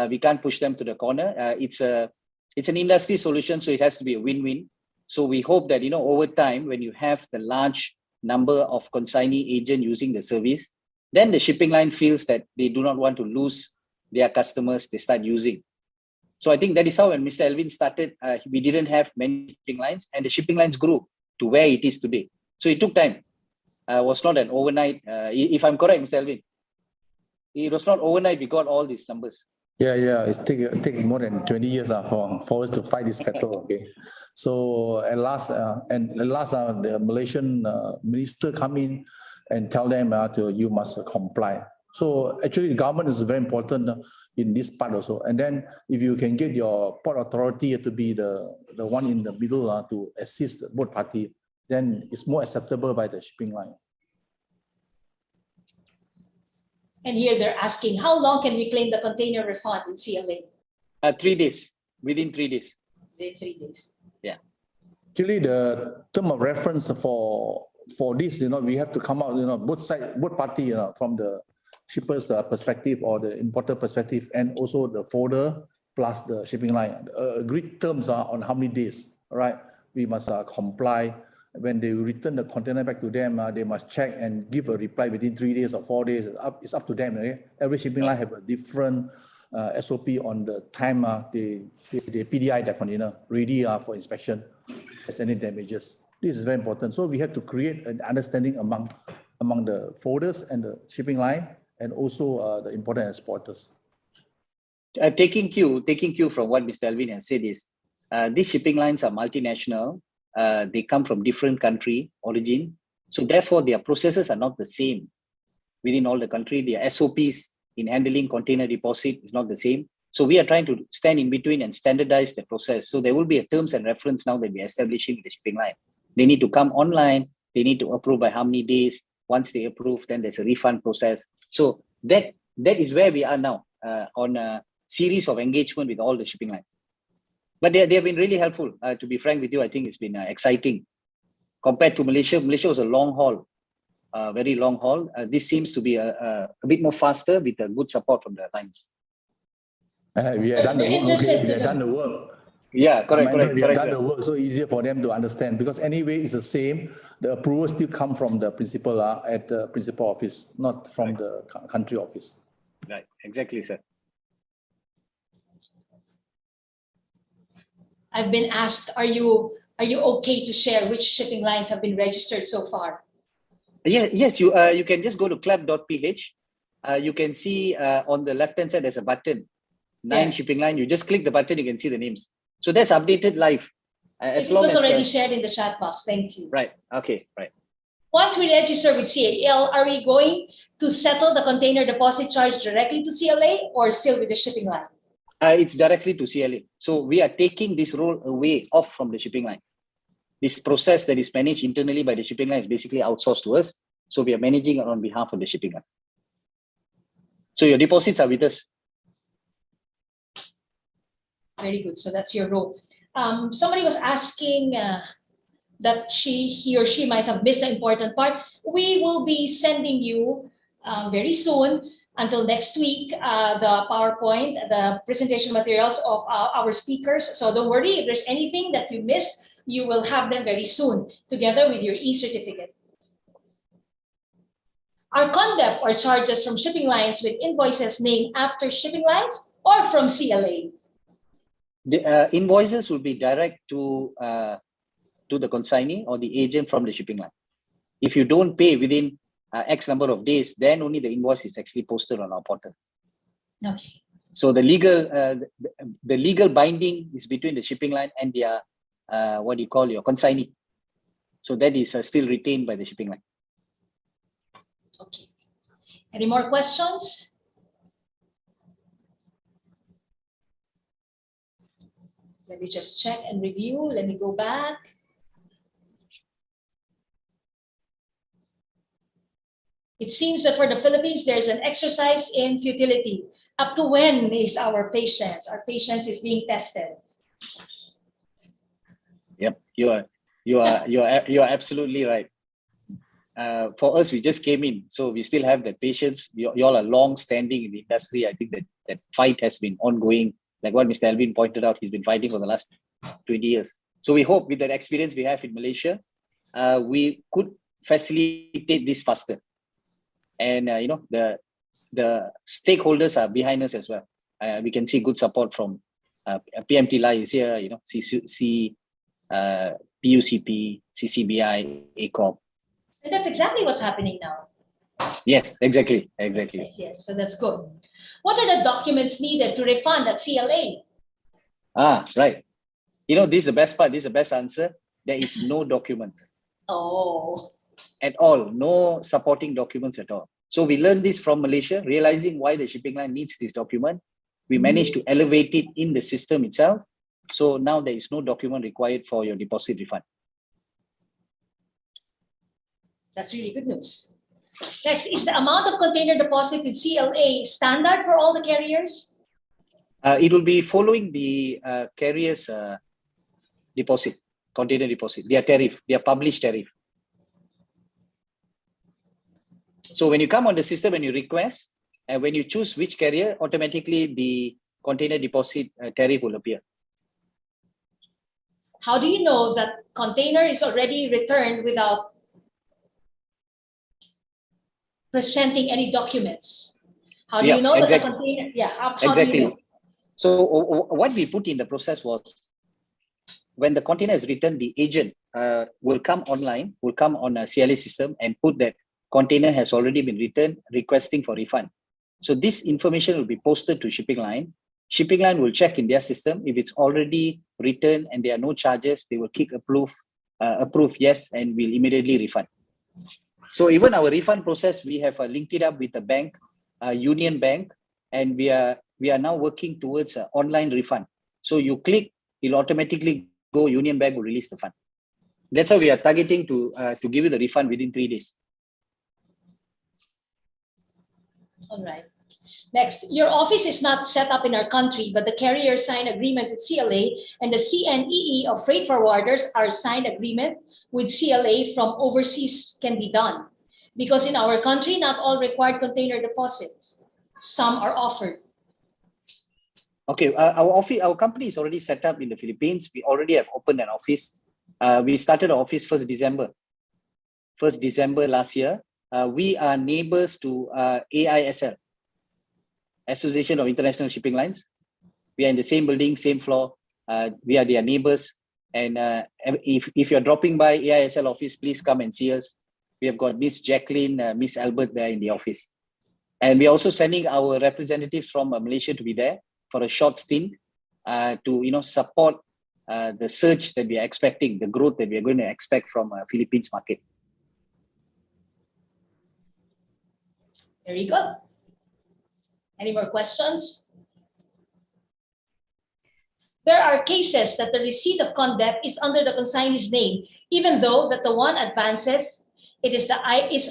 We can't push them to the corner. It's an industry solution, so it has to be a win-win. So we hope that, over time, when you have the large number of consignee agent using the service, then the shipping line feels that they do not want to lose their customers, they start using. So I think that is how when Mr. Alvin started, we didn't have many shipping lines and the shipping lines grew to where it is today. So it took time. It was not an overnight, if I'm correct, Mr. Alvin, it was not overnight we got all these numbers. Yeah. It's taking more than 20 years for us to fight this battle. Okay, so at last, the Malaysian minister come in and tell them you must comply. So actually, the government is very important in this part also. And then if you can get your port authority to be the one in the middle to assist both parties, then it's more acceptable by the shipping line. And here they're asking, how long can we claim the container refund in CLA? 3 days, within 3 days. Within 3 days. Yeah. Actually, the term of reference for this, we have to come out, both party, from the shipper's perspective or the importer perspective, and also the forwarder plus the shipping line. Agreed terms are on how many days, right? We must comply. When they return the container back to them, they must check and give a reply within 3 days or 4 days. It's up to them. Right? Every shipping line have a different SOP on the time they PDI their container ready for inspection. There's any damages. This is very important. So we have to create an understanding among the forwarders and the shipping line, and also the importer and exporters. Taking cue from what Mr. Alvin has said is, these shipping lines are multinational. They come from different country origin. So therefore, their processes are not the same within all the country. Their SOPs in handling container deposit is not the same. So we are trying to stand in between and standardize the process. So there will be a terms and reference now that we're establishing with the shipping line. They need to come online. They need to approve by how many days. Once they approve, then there's a refund process. So that is where we are now on a series of engagement with all the shipping lines. But they have been really helpful. To be frank with you, I think it's been exciting. Compared to Malaysia, Malaysia was a long haul, very long haul. This seems to be a bit more faster with good support from the lines. We have done the work. Okay? We have done the work. Yeah, correct. We have done the work, so easier for them to understand, because anyway it's the same. The approval still come from the principal at the principal office, not from the country office. Right, exactly, sir. I've been asked, are you okay to share which shipping lines have been registered so far? Yes, you can just go to clap.ph. You can see on the left-hand side, there's a button, 9 shipping line. You just click the button, you can see the names. So that's updated live. As long as it was already shared in the chat box. Thank you. Right. Okay. Right. Once we register with CAL, are we going to settle the container deposit charge directly to CLA or still with the shipping line? It's directly to CLA. So we are taking this role off from the shipping line. This process that is managed internally by the shipping line is basically outsourced to us. So we are managing it on behalf of the shipping line. So your deposits are with us. Very good. So that's your role. Somebody was asking that he or she might have missed the important part. We will be sending you very soon, until next week, the PowerPoint, the presentation materials of our speakers. So don't worry, if there's anything that you missed, you will have them very soon, together with your e-certificate. Are CONDEP or charges from shipping lines with invoices named after shipping lines or from CLA? The invoices will be direct to the consignee or the agent from the shipping line. If you don't pay within X number of days, then only the invoice is actually posted on our portal. Okay. So the legal binding is between the shipping line and their what do you call your consignee. So that is still retained by the shipping line. Okay. Any more questions? Let me just check and review. Let me go back. It seems that for the Philippines, there's an exercise in futility. Up to when is our patience? Our patience is being tested. Yep, you are absolutely right. For us, we just came in, so we still have that patience. You all are long standing in the industry. I think that fight has been ongoing. Like what Mr. Alvin pointed out, he's been fighting for the last 20 years. So we hope with that experience we have in Malaysia, we could facilitate this faster. And the stakeholders are behind us as well. We can see good support from PMT Lai is here, PUCP, CCBI, ACOP. And that's exactly what's happening now. Yes, exactly. Yes. So that's good. What are the documents needed to refund at CLA? Right. This is the best part. This is the best answer. There is no documents. Oh. At all. No supporting documents at all. So we learned this from Malaysia, realizing why the shipping line needs this document. We managed to elevate it in the system itself. So now there is no document required for your deposit refund. That's really good news. Next, is the amount of container deposit with CLA standard for all the carriers? It will be following the carrier's deposit, container deposit, their tariff, their published tariff. So when you come on the system and you request, and when you choose which carrier, automatically the container deposit tariff will appear. How do you know that container is already returned without presenting any documents? How do you know that the container? Yeah, how exactly. Do you know? So what we put in the process was, when the container is returned, the agent will come online, will come on a CLA system and put that container has already been returned, requesting for refund. So this information will be posted to shipping line. Shipping line will check in their system. If it's already returned and there are no charges, they will click approve yes, and will immediately refund. So even our refund process, we have linked it up with the bank, Union Bank, and we are now working towards online refund. So you click, it'll automatically go, Union Bank will release the fund. That's how we are targeting to give you the refund within 3 days. All right. Next, your office is not set up in our country, but the carrier signed agreement with CLA and the CNEE of freight forwarders are signed agreement with CLA from overseas can be done. Because in our country, not all required container deposits. Some are offered. Okay, our company is already set up in the Philippines. We already have opened an office. We started our office 1st December last year. We are neighbors to AISL, Association of International Shipping Lines. We are in the same building, same floor. We are their neighbors. And if you're dropping by AISL office, please come and see us. We have got Miss Jacqueline, Miss Albert there in the office. And we're also sending our representatives from Malaysia to be there for a short stint to support the surge that we are expecting, the growth that we are going to expect from Philippines market. Very good. Any more questions? There are cases that the receipt of CONDEP is under the consignee's name, even though that the one advances, it is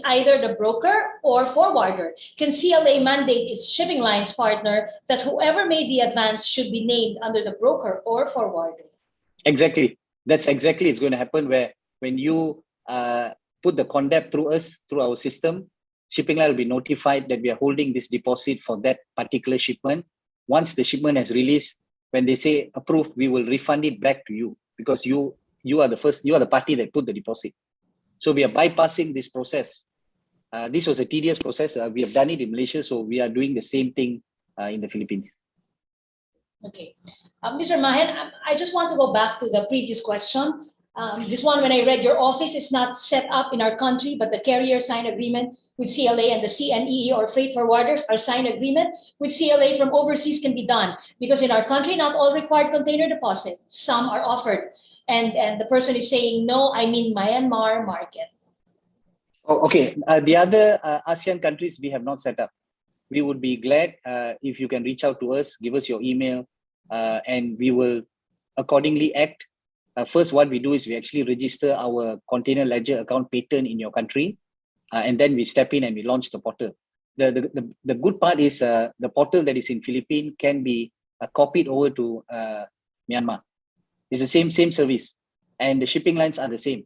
either the broker or forwarder. Can CLA mandate its shipping lines partner that whoever made the advance should be named under the broker or forwarder? Exactly. That's exactly it's going to happen, where when you put the CONDEP through us, through our system, shipping line will be notified that we are holding this deposit for that particular shipment. Once the shipment has released, when they say approved, we will refund it back to you, because you are the party that put the deposit. So we are bypassing this process. This was a tedious process. We have done it in Malaysia, so we are doing the same thing in the Philippines. Okay. Mr. Mahen, I just want to go back to the previous question. This one, when I read, your office is not set up in our country, but the carrier signed agreement with CLA and the CNE or freight forwarders are signed agreement with CLA from overseas can be done. Because in our country, not all required container deposit. Some are offered. And the person is saying, no, I mean Myanmar market. Oh, okay. The other ASEAN countries we have not set up. We would be glad if you can reach out to us, give us your email, and we will accordingly act. First, what we do is we actually register our container ledger account pattern in your country, and then we step in and we launch the portal. The good part is the portal that is in Philippines can be copied over to Myanmar. It's the same service, and the shipping lines are the same.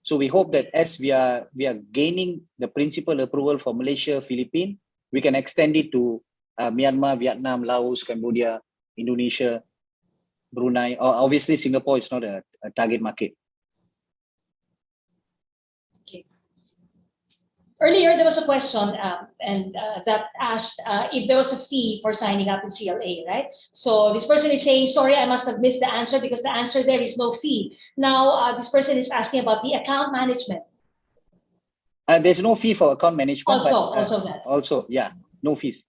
So we hope that as we are gaining the principal approval for Malaysia, Philippines, we can extend it to Myanmar, Vietnam, Laos, Cambodia, Indonesia, Brunei. Obviously, Singapore is not a target market. Okay. Earlier, there was a question that asked if there was a fee for signing up in CLA, right? So this person is saying, sorry, I must have missed the answer because the answer there is no fee. Now, this person is asking about the account management. There's no fee for account management. Also, yeah, no fees.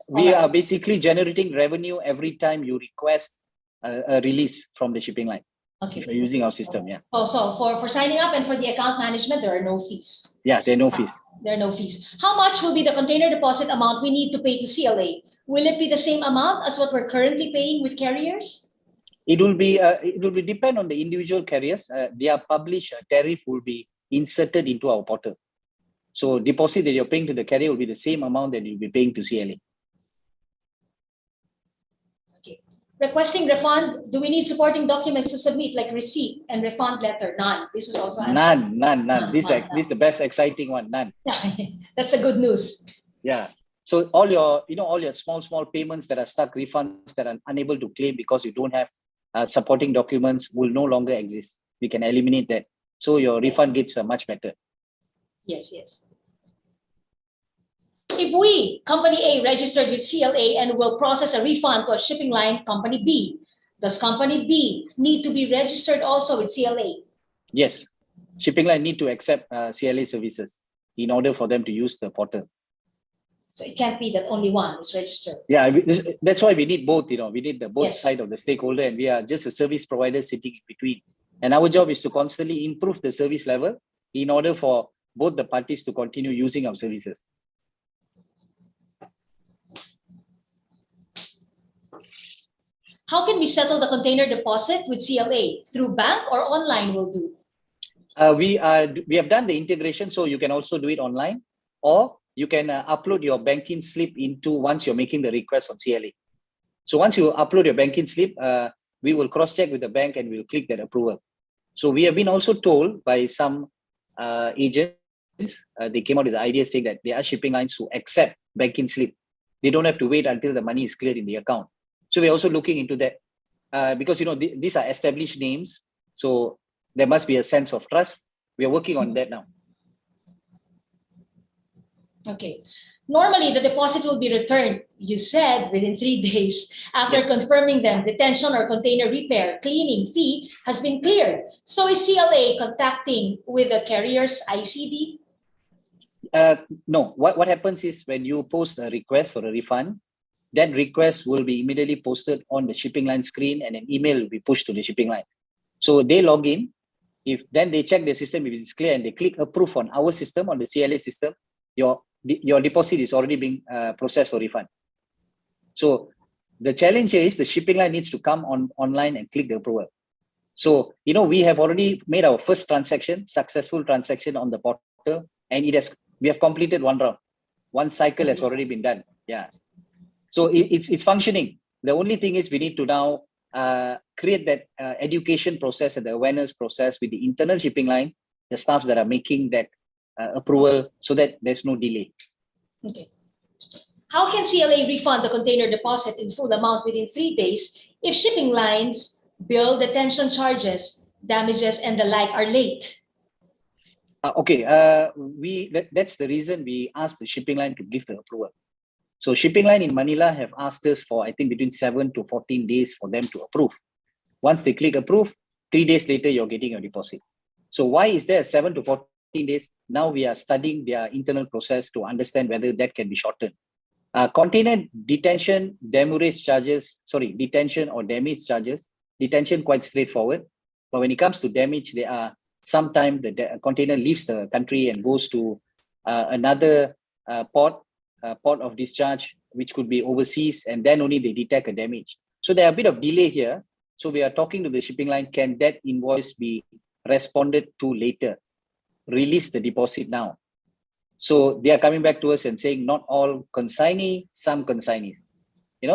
We are basically generating revenue every time you request a release from the shipping line. Okay. If you're using our system, yeah. So for signing up and for the account management, there are no fees. Yeah, there are no fees. There are no fees. How much will be the container deposit amount we need to pay to CLA? Will it be the same amount as what we're currently paying with carriers? It will be depend on the individual carriers. Their published tariff will be inserted into our portal. So deposit that you're paying to the carrier will be the same amount that you'll be paying to CLA. Okay. Requesting refund, do we need supporting documents to submit like receipt and refund letter? None. This was also answered. None. This is the best exciting one. None. That's the good news. Yeah. So all your small payments that are stuck, refunds that are unable to claim because you don't have supporting documents will no longer exist. We can eliminate that. So your refund gets much better. Yes. If we, Company A, registered with CLA and will process a refund to a shipping line, Company B, does Company B need to be registered also with CLA? Yes. Shipping line need to accept CLA services in order for them to use the portal. So it can't be that only one is registered. Yeah, that's why we need both. We need the both Yes. side of the stakeholder, and we are just a service provider sitting in between. And our job is to constantly improve the service level in order for both the parties to continue using our services. How can we settle the container deposit with CLA? Through bank or online will do? We have done the integration, so you can also do it online, or you can upload your banking slip into once you're making the request on CLA. So once you upload your banking slip, we will cross-check with the bank and we'll click that approval. So we have been also told by some agents, they came out with the idea saying that there are shipping lines who accept banking slip. They don't have to wait until the money is cleared in the account. So we're also looking into that because these are established names. So there must be a sense of trust. We are working on that now. Okay. Normally, the deposit will be returned, you said, within 3 days after Yes. confirming them detention or container repair cleaning fee has been cleared. So is CLA contacting with the carrier's ICD? No. What happens is when you post a request for a refund, that request will be immediately posted on the shipping line screen and an email will be pushed to the shipping line. So they log in. Then they check the system if it is clear and they click approve on our system, on the CLA system, your deposit is already being processed for refund. So the challenge here is the shipping line needs to come online and click the approval. So, we have already made our first successful transaction on the portal, and we have completed one round. One cycle has already been done. Yeah. So it's functioning. The only thing is we need to now create that education process and the awareness process with the internal shipping line, the staffs that are making that approval so that there's no delay. Okay. How can CLA refund the container deposit in full amount within 3 days if shipping lines bill detention charges, damages, and the like are late? That's the reason we asked the shipping line to give the approval. So shipping line in Manila have asked us for, I think, between 7 to 14 days for them to approve. Once they click approve, 3 days later, you're getting your deposit. So why is there 7 to 14 days? Now we are studying their internal process to understand whether that can be shortened. Container detention, detention or damage charges. Detention quite straightforward. But when it comes to damage, there are sometimes the container leaves the country and goes to another port of discharge, which could be overseas, and then only they detect a damage. So there are a bit of delay here. So we are talking to the shipping line, can that invoice be responded to later? Release the deposit now. So they are coming back to us and saying not all consignee, some consignees.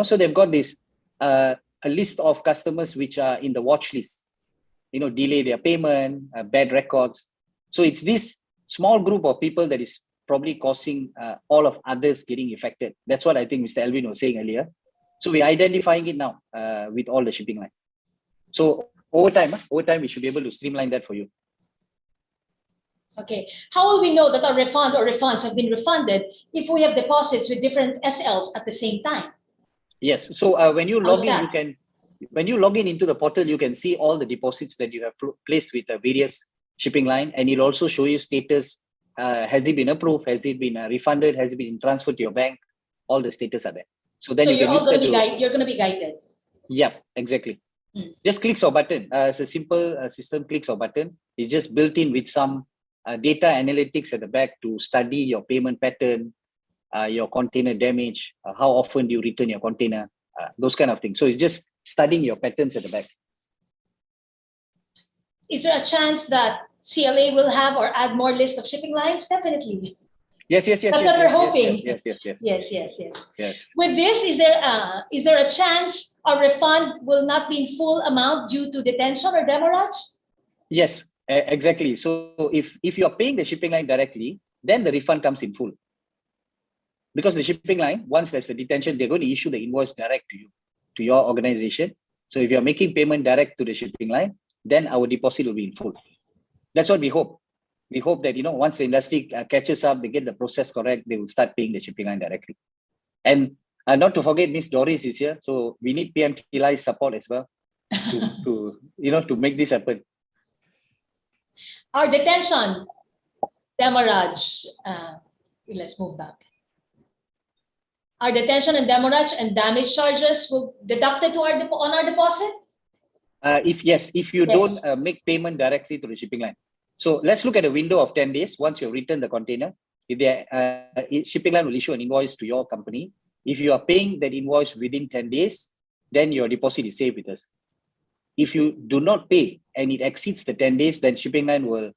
So they've got this a list of customers which are in the watch list. Delay their payment, bad records. So it's this small group of people that is probably causing all of others getting affected. That's what I think Mr. Alvin was saying earlier. So we're identifying it now with all the shipping lines. So over time, we should be able to streamline that for you. Okay. How will we know that a refund or refunds have been refunded if we have deposits with different SLs at the same time? Yes. So when you log in, when you log in into the portal, you can see all the deposits that you have placed with various shipping line, and it'll also show you status. Has it been approved? Has it been refunded? Has it been transferred to your bank? All the status are there. So then you're going to be guided. Yeah, exactly. Just clicks or button. It's a simple system, clicks or button. It's just built in with some data analytics at the back to study your payment pattern, your container damage, how often do you return your container, those kind of things. So it's just studying your patterns at the back. Is there a chance that CLA will have or add more list of shipping lines? Definitely. Yes. That's what we're hoping. Yes. With this, is there a chance a refund will not be in full amount due to detention or demurrage? Yes, exactly. So if you are paying the shipping line directly, then the refund comes in full. Because the shipping line, once there's a detention, they're going to issue the invoice direct to you, to your organization. So if you're making payment direct to the shipping line, then our deposit will be in full. That's what we hope. We hope that, once the industry catches up, they get the process correct, they will start paying the shipping line directly. And not to forget, Miss Doris is here. So we need PMTLI support as well to make this happen. Our detention, demurrage, let's move back. Our detention and demurrage and damage charges will deducted on our deposit? If you don't make payment directly to the shipping line. So let's look at a window of 10 days. Once you return the container, if the shipping line will issue an invoice to your company. If you are paying that invoice within 10 days, then your deposit is safe with us. If you do not pay and it exceeds the 10 days, then shipping line will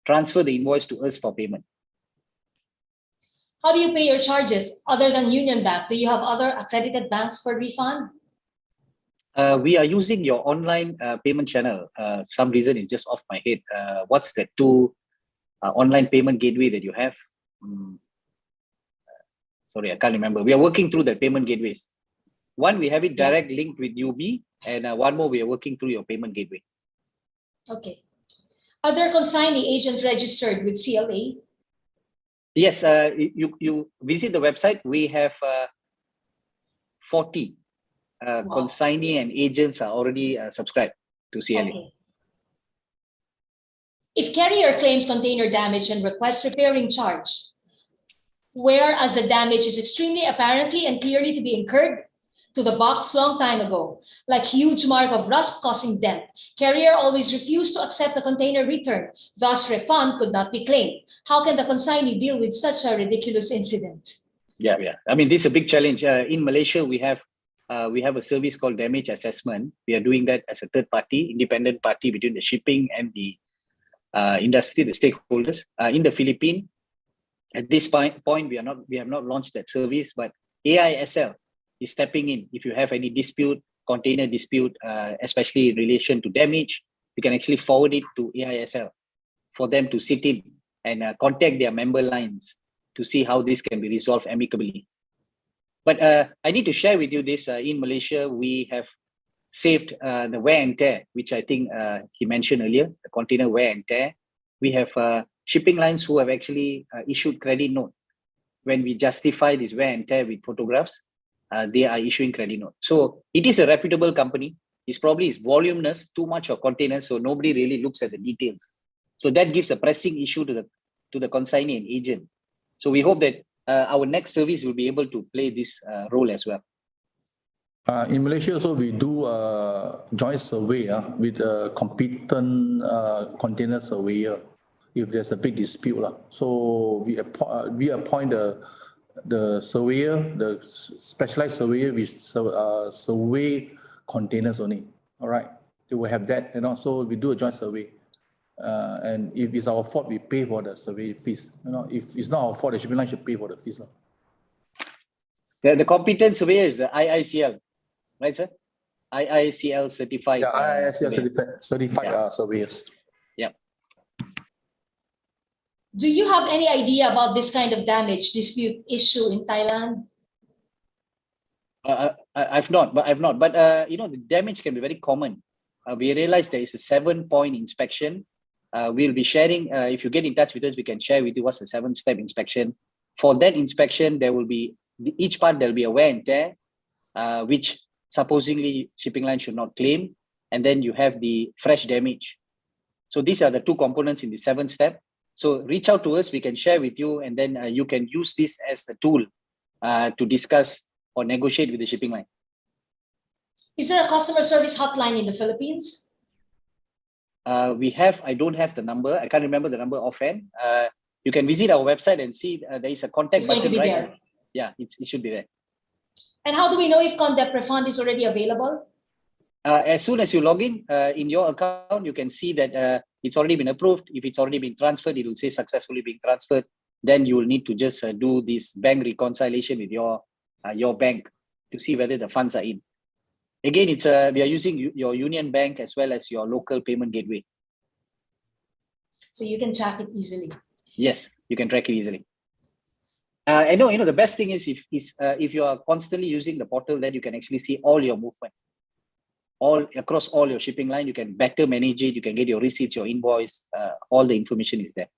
transfer the invoice to us for payment. How do you pay your charges other than Union Bank? Do you have other accredited banks for refund? We are using your online payment channel. Some reason it's just off my head. What's the two online payment gateway that you have? Sorry, I can't remember. We are working through the payment gateways. One, we have it direct linked with UB, and one more we are working through your payment gateway. Okay. Are there consignee agents registered with CLA? Yes, you visit the website. We have 40 consignee and agents are already subscribed to CLA. Okay. If carrier claims container damage and requests repairing charge, whereas the damage is extremely apparently and clearly to be incurred to the box long time ago, like huge mark of rust causing dent, carrier always refused to accept the container return, thus refund could not be claimed. How can the consignee deal with such a ridiculous incident? Yeah. I mean, this is a big challenge. In Malaysia, we have a service called damage assessment. We are doing that as a third party, independent party between the shipping and the industry, the stakeholders. In the Philippines, at this point, we have not launched that service, but AISL is stepping in. If you have any dispute, container dispute, especially in relation to damage, you can actually forward it to AISL for them to sit in and contact their member lines to see how this can be resolved amicably. But I need to share with you this. In Malaysia, we have saved the wear and tear, which I think he mentioned earlier, the container wear and tear. We have shipping lines who have actually issued credit note. When we justify this wear and tear with photographs, they are issuing credit note. So it is a reputable company. It's probably its voluminous, too much of containers, so nobody really looks at the details. So that gives a pressing issue to the consignee and agent. So we hope that our next service will be able to play this role as well. In Malaysia also, we do a joint survey with a competent container surveyor if there's a big dispute. So we appoint the surveyor, the specialized surveyor, we survey containers only. All right, they will have that, so we do a joint survey. And if it's our fault, we pay for the survey fees. If it's not our fault, the shipping line should pay for the fees. The competent surveyor is the IICL, right, sir? IICL certified. Yeah, IICL certified surveyors. Yeah. Do you have any idea about this kind of damage dispute issue in Thailand? I've not. But the damage can be very common. We realize there is a 7-point inspection. We'll be sharing, if you get in touch with us, we can share with you what's the 7-step inspection. For that inspection, there will be, each part there'll be a wear and tear, which supposedly shipping line should not claim. And then you have the fresh damage. So these are the 2 components in the 7-step. So reach out to us, we can share with you, and then you can use this as a tool to discuss or negotiate with the shipping line. Is there a customer service hotline in the Philippines? We have, I don't have the number. I can't remember the number offhand. You can visit our website and see there is a contact button, right? There. Yeah, it should be there. And how do we know if Condept refund is already available? As soon as you log in your account, you can see that it's already been approved. If it's already been transferred, it will say successfully being transferred. Then you will need to just do this bank reconciliation with your bank to see whether the funds are in. Again, it's we are using your Union Bank as well as your local payment gateway. So you can track it easily. Yes, you can track it easily. I know, the best thing is if you are constantly using the portal, then you can actually see all your movement. All across all your shipping line, you can better manage it. You can get your receipts, your invoice, all the information is there.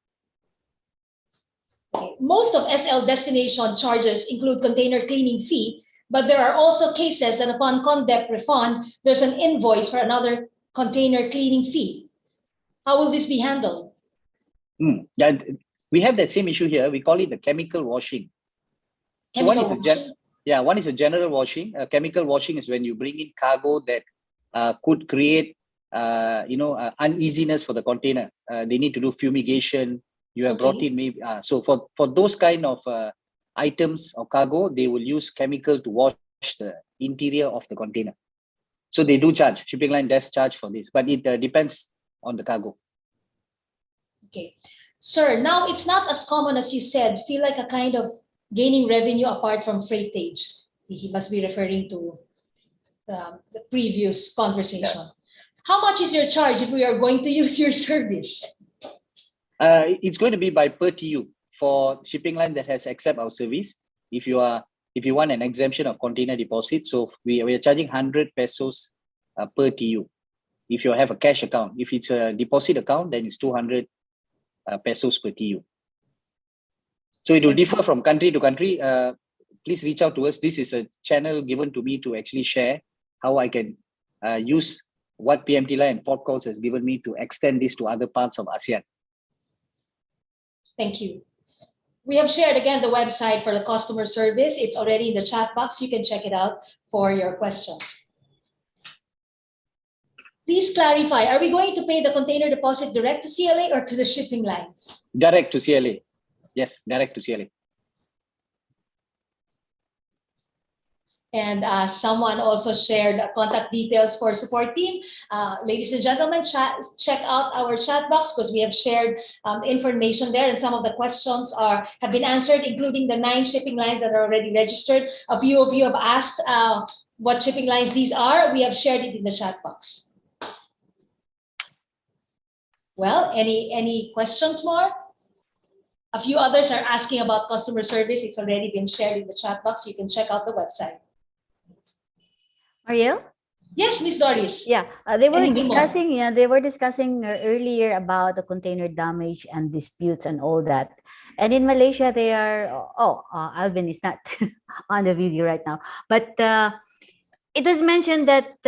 Most of SL destination charges include container cleaning fee, but there are also cases that upon Condept refund, there's an invoice for another container cleaning fee. How will this be handled? Yeah, we have that same issue here. We call it the chemical washing. So one is a general washing. Chemical washing is when you bring in cargo that could create, uneasiness for the container. They need to do fumigation. You have brought in maybe so for those kind of items or cargo, they will use chemical to wash the interior of the container. So they do charge. Shipping line does charge for this, but it depends on the cargo. Okay, sir. Now it's not as common as you said. Feel like a kind of gaining revenue apart from freightage. He must be referring to the previous conversation. Yeah. How much is your charge if we are going to use your service? It's going to be by per TU for shipping line that has accept our service. If you want an exemption of container deposit, so we are charging 100 pesos per TU. If you have a cash account, if it's a deposit account, then it's 200 pesos per TU. So it will differ from country to country. Please reach out to us. This is a channel given to me to actually share how I can use what PMTLA and Port Calls has given me to extend this to other parts of ASEAN. Thank you. We have shared again the website for the customer service. It's already in the chat box. You can check it out for your questions. Please clarify, are we going to pay the container deposit direct to CLA or to the shipping lines? Direct to CLA. Yes, direct to CLA. And someone also shared contact details for support team. Ladies and gentlemen, check out our chat box because we have shared information there, and some of the questions have been answered, including the 9 shipping lines that are already registered. A few of you have asked what shipping lines these are. We have shared it in the chat box. Well, any questions more? A few others are asking about customer service. It's already been shared in the chat box. You can check out the website. Ariel? Yes, Miss Doris. Yeah, they were Anything more? discussing. Yeah, they were discussing earlier about the container damage and disputes and all that. And in Malaysia, they are. Alvin is not on the video right now, but it was mentioned that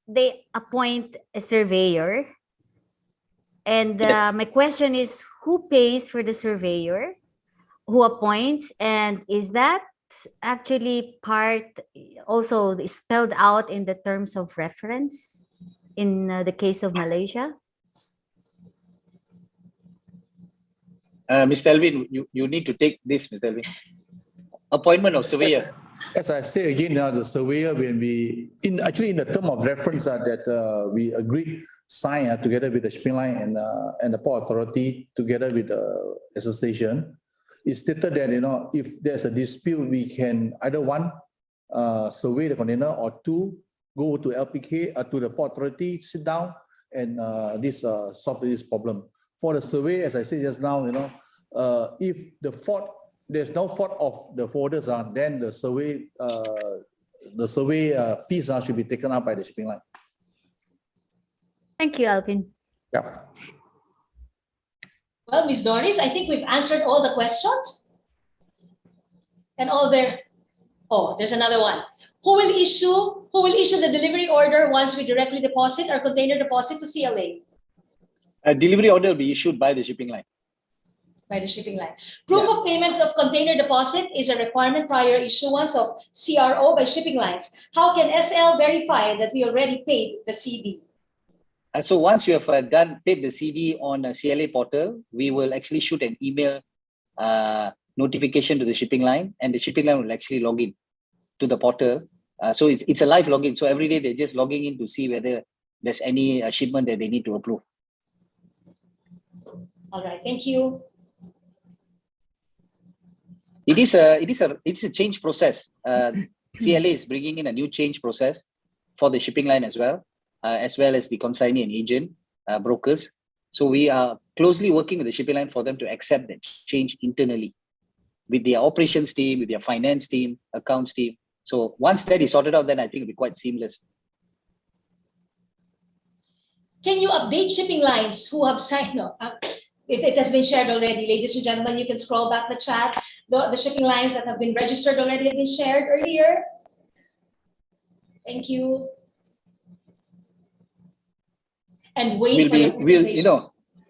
they appoint a surveyor. And Yes. my question is, who pays for the surveyor? Who appoints? And is that actually part also spelled out in the terms of reference in the case of Malaysia? Mr. Alvin, you need to take this, Mr. Alvin. Appointment of surveyor. As I say again, the surveyor, when we, in the term of reference that we agreed, sign together with the shipping line and the port authority together with the association, it stated that, if there's a dispute, we can either one, survey the container, or two, go to LPK, to the port authority, sit down and solve this problem. For the survey, as I said just now, if there's no fault of the forwarders, then the survey fees should be taken up by the shipping line. Thank you, Alvin. Yeah. Well, Ms. Doris, I think we've answered all the questions. And all their, there's another one. Who will issue the delivery order once we directly deposit our container deposit to CLA? A delivery order will be issued by the shipping line. By the shipping line. Proof of payment of container deposit is a requirement prior issuance of CRO by shipping lines. How can SL verify that we already paid the CD? So once you have paid the CD on a CLA portal, we will actually shoot an email notification to the shipping line, and the shipping line will actually log in to the portal. So it's a live login. So every day they're just logging in to see whether there's any shipment that they need to approve. All right, thank you. It is a change process. CLA is bringing in a new change process for the shipping line as well as the consignee and agent brokers. So we are closely working with the shipping line for them to accept that change internally with their operations team, with their finance team, accounts team. So once that is sorted out, then I think it'll be quite seamless. Can you update shipping lines who have signed? No, it has been shared already. Ladies and gentlemen, you can scroll back the chat. The shipping lines that have been registered already have been shared earlier. Thank you. And wait for your presentation.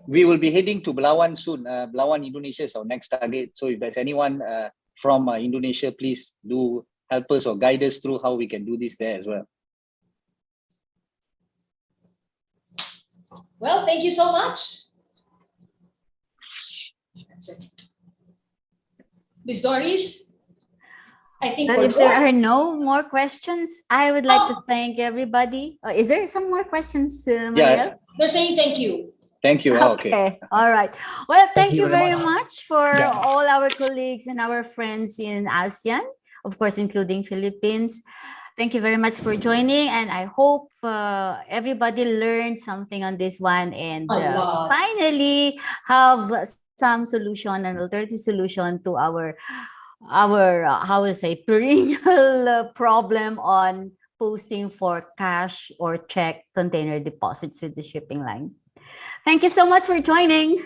We will be heading to Belawan soon. Belawan, Indonesia is our next target. So if there's anyone from Indonesia, please do help us or guide us through how we can do this there as well. Well, thank you so much. That's it. Ms. Doris, I think If there are no more questions, I would like to thank everybody. Is there some more questions, Mariel? Yeah, they're saying thank you. Thank you. Okay. All right. Well, thank you very much. much for all our colleagues and our friends in ASEAN, of course, including Philippines. Thank you very much for joining, and I hope everybody learned something on this one and finally have some solution, an alternative solution to our how to say perennial problem on posting for cash or check container deposits with the shipping line. Thank you so much for joining.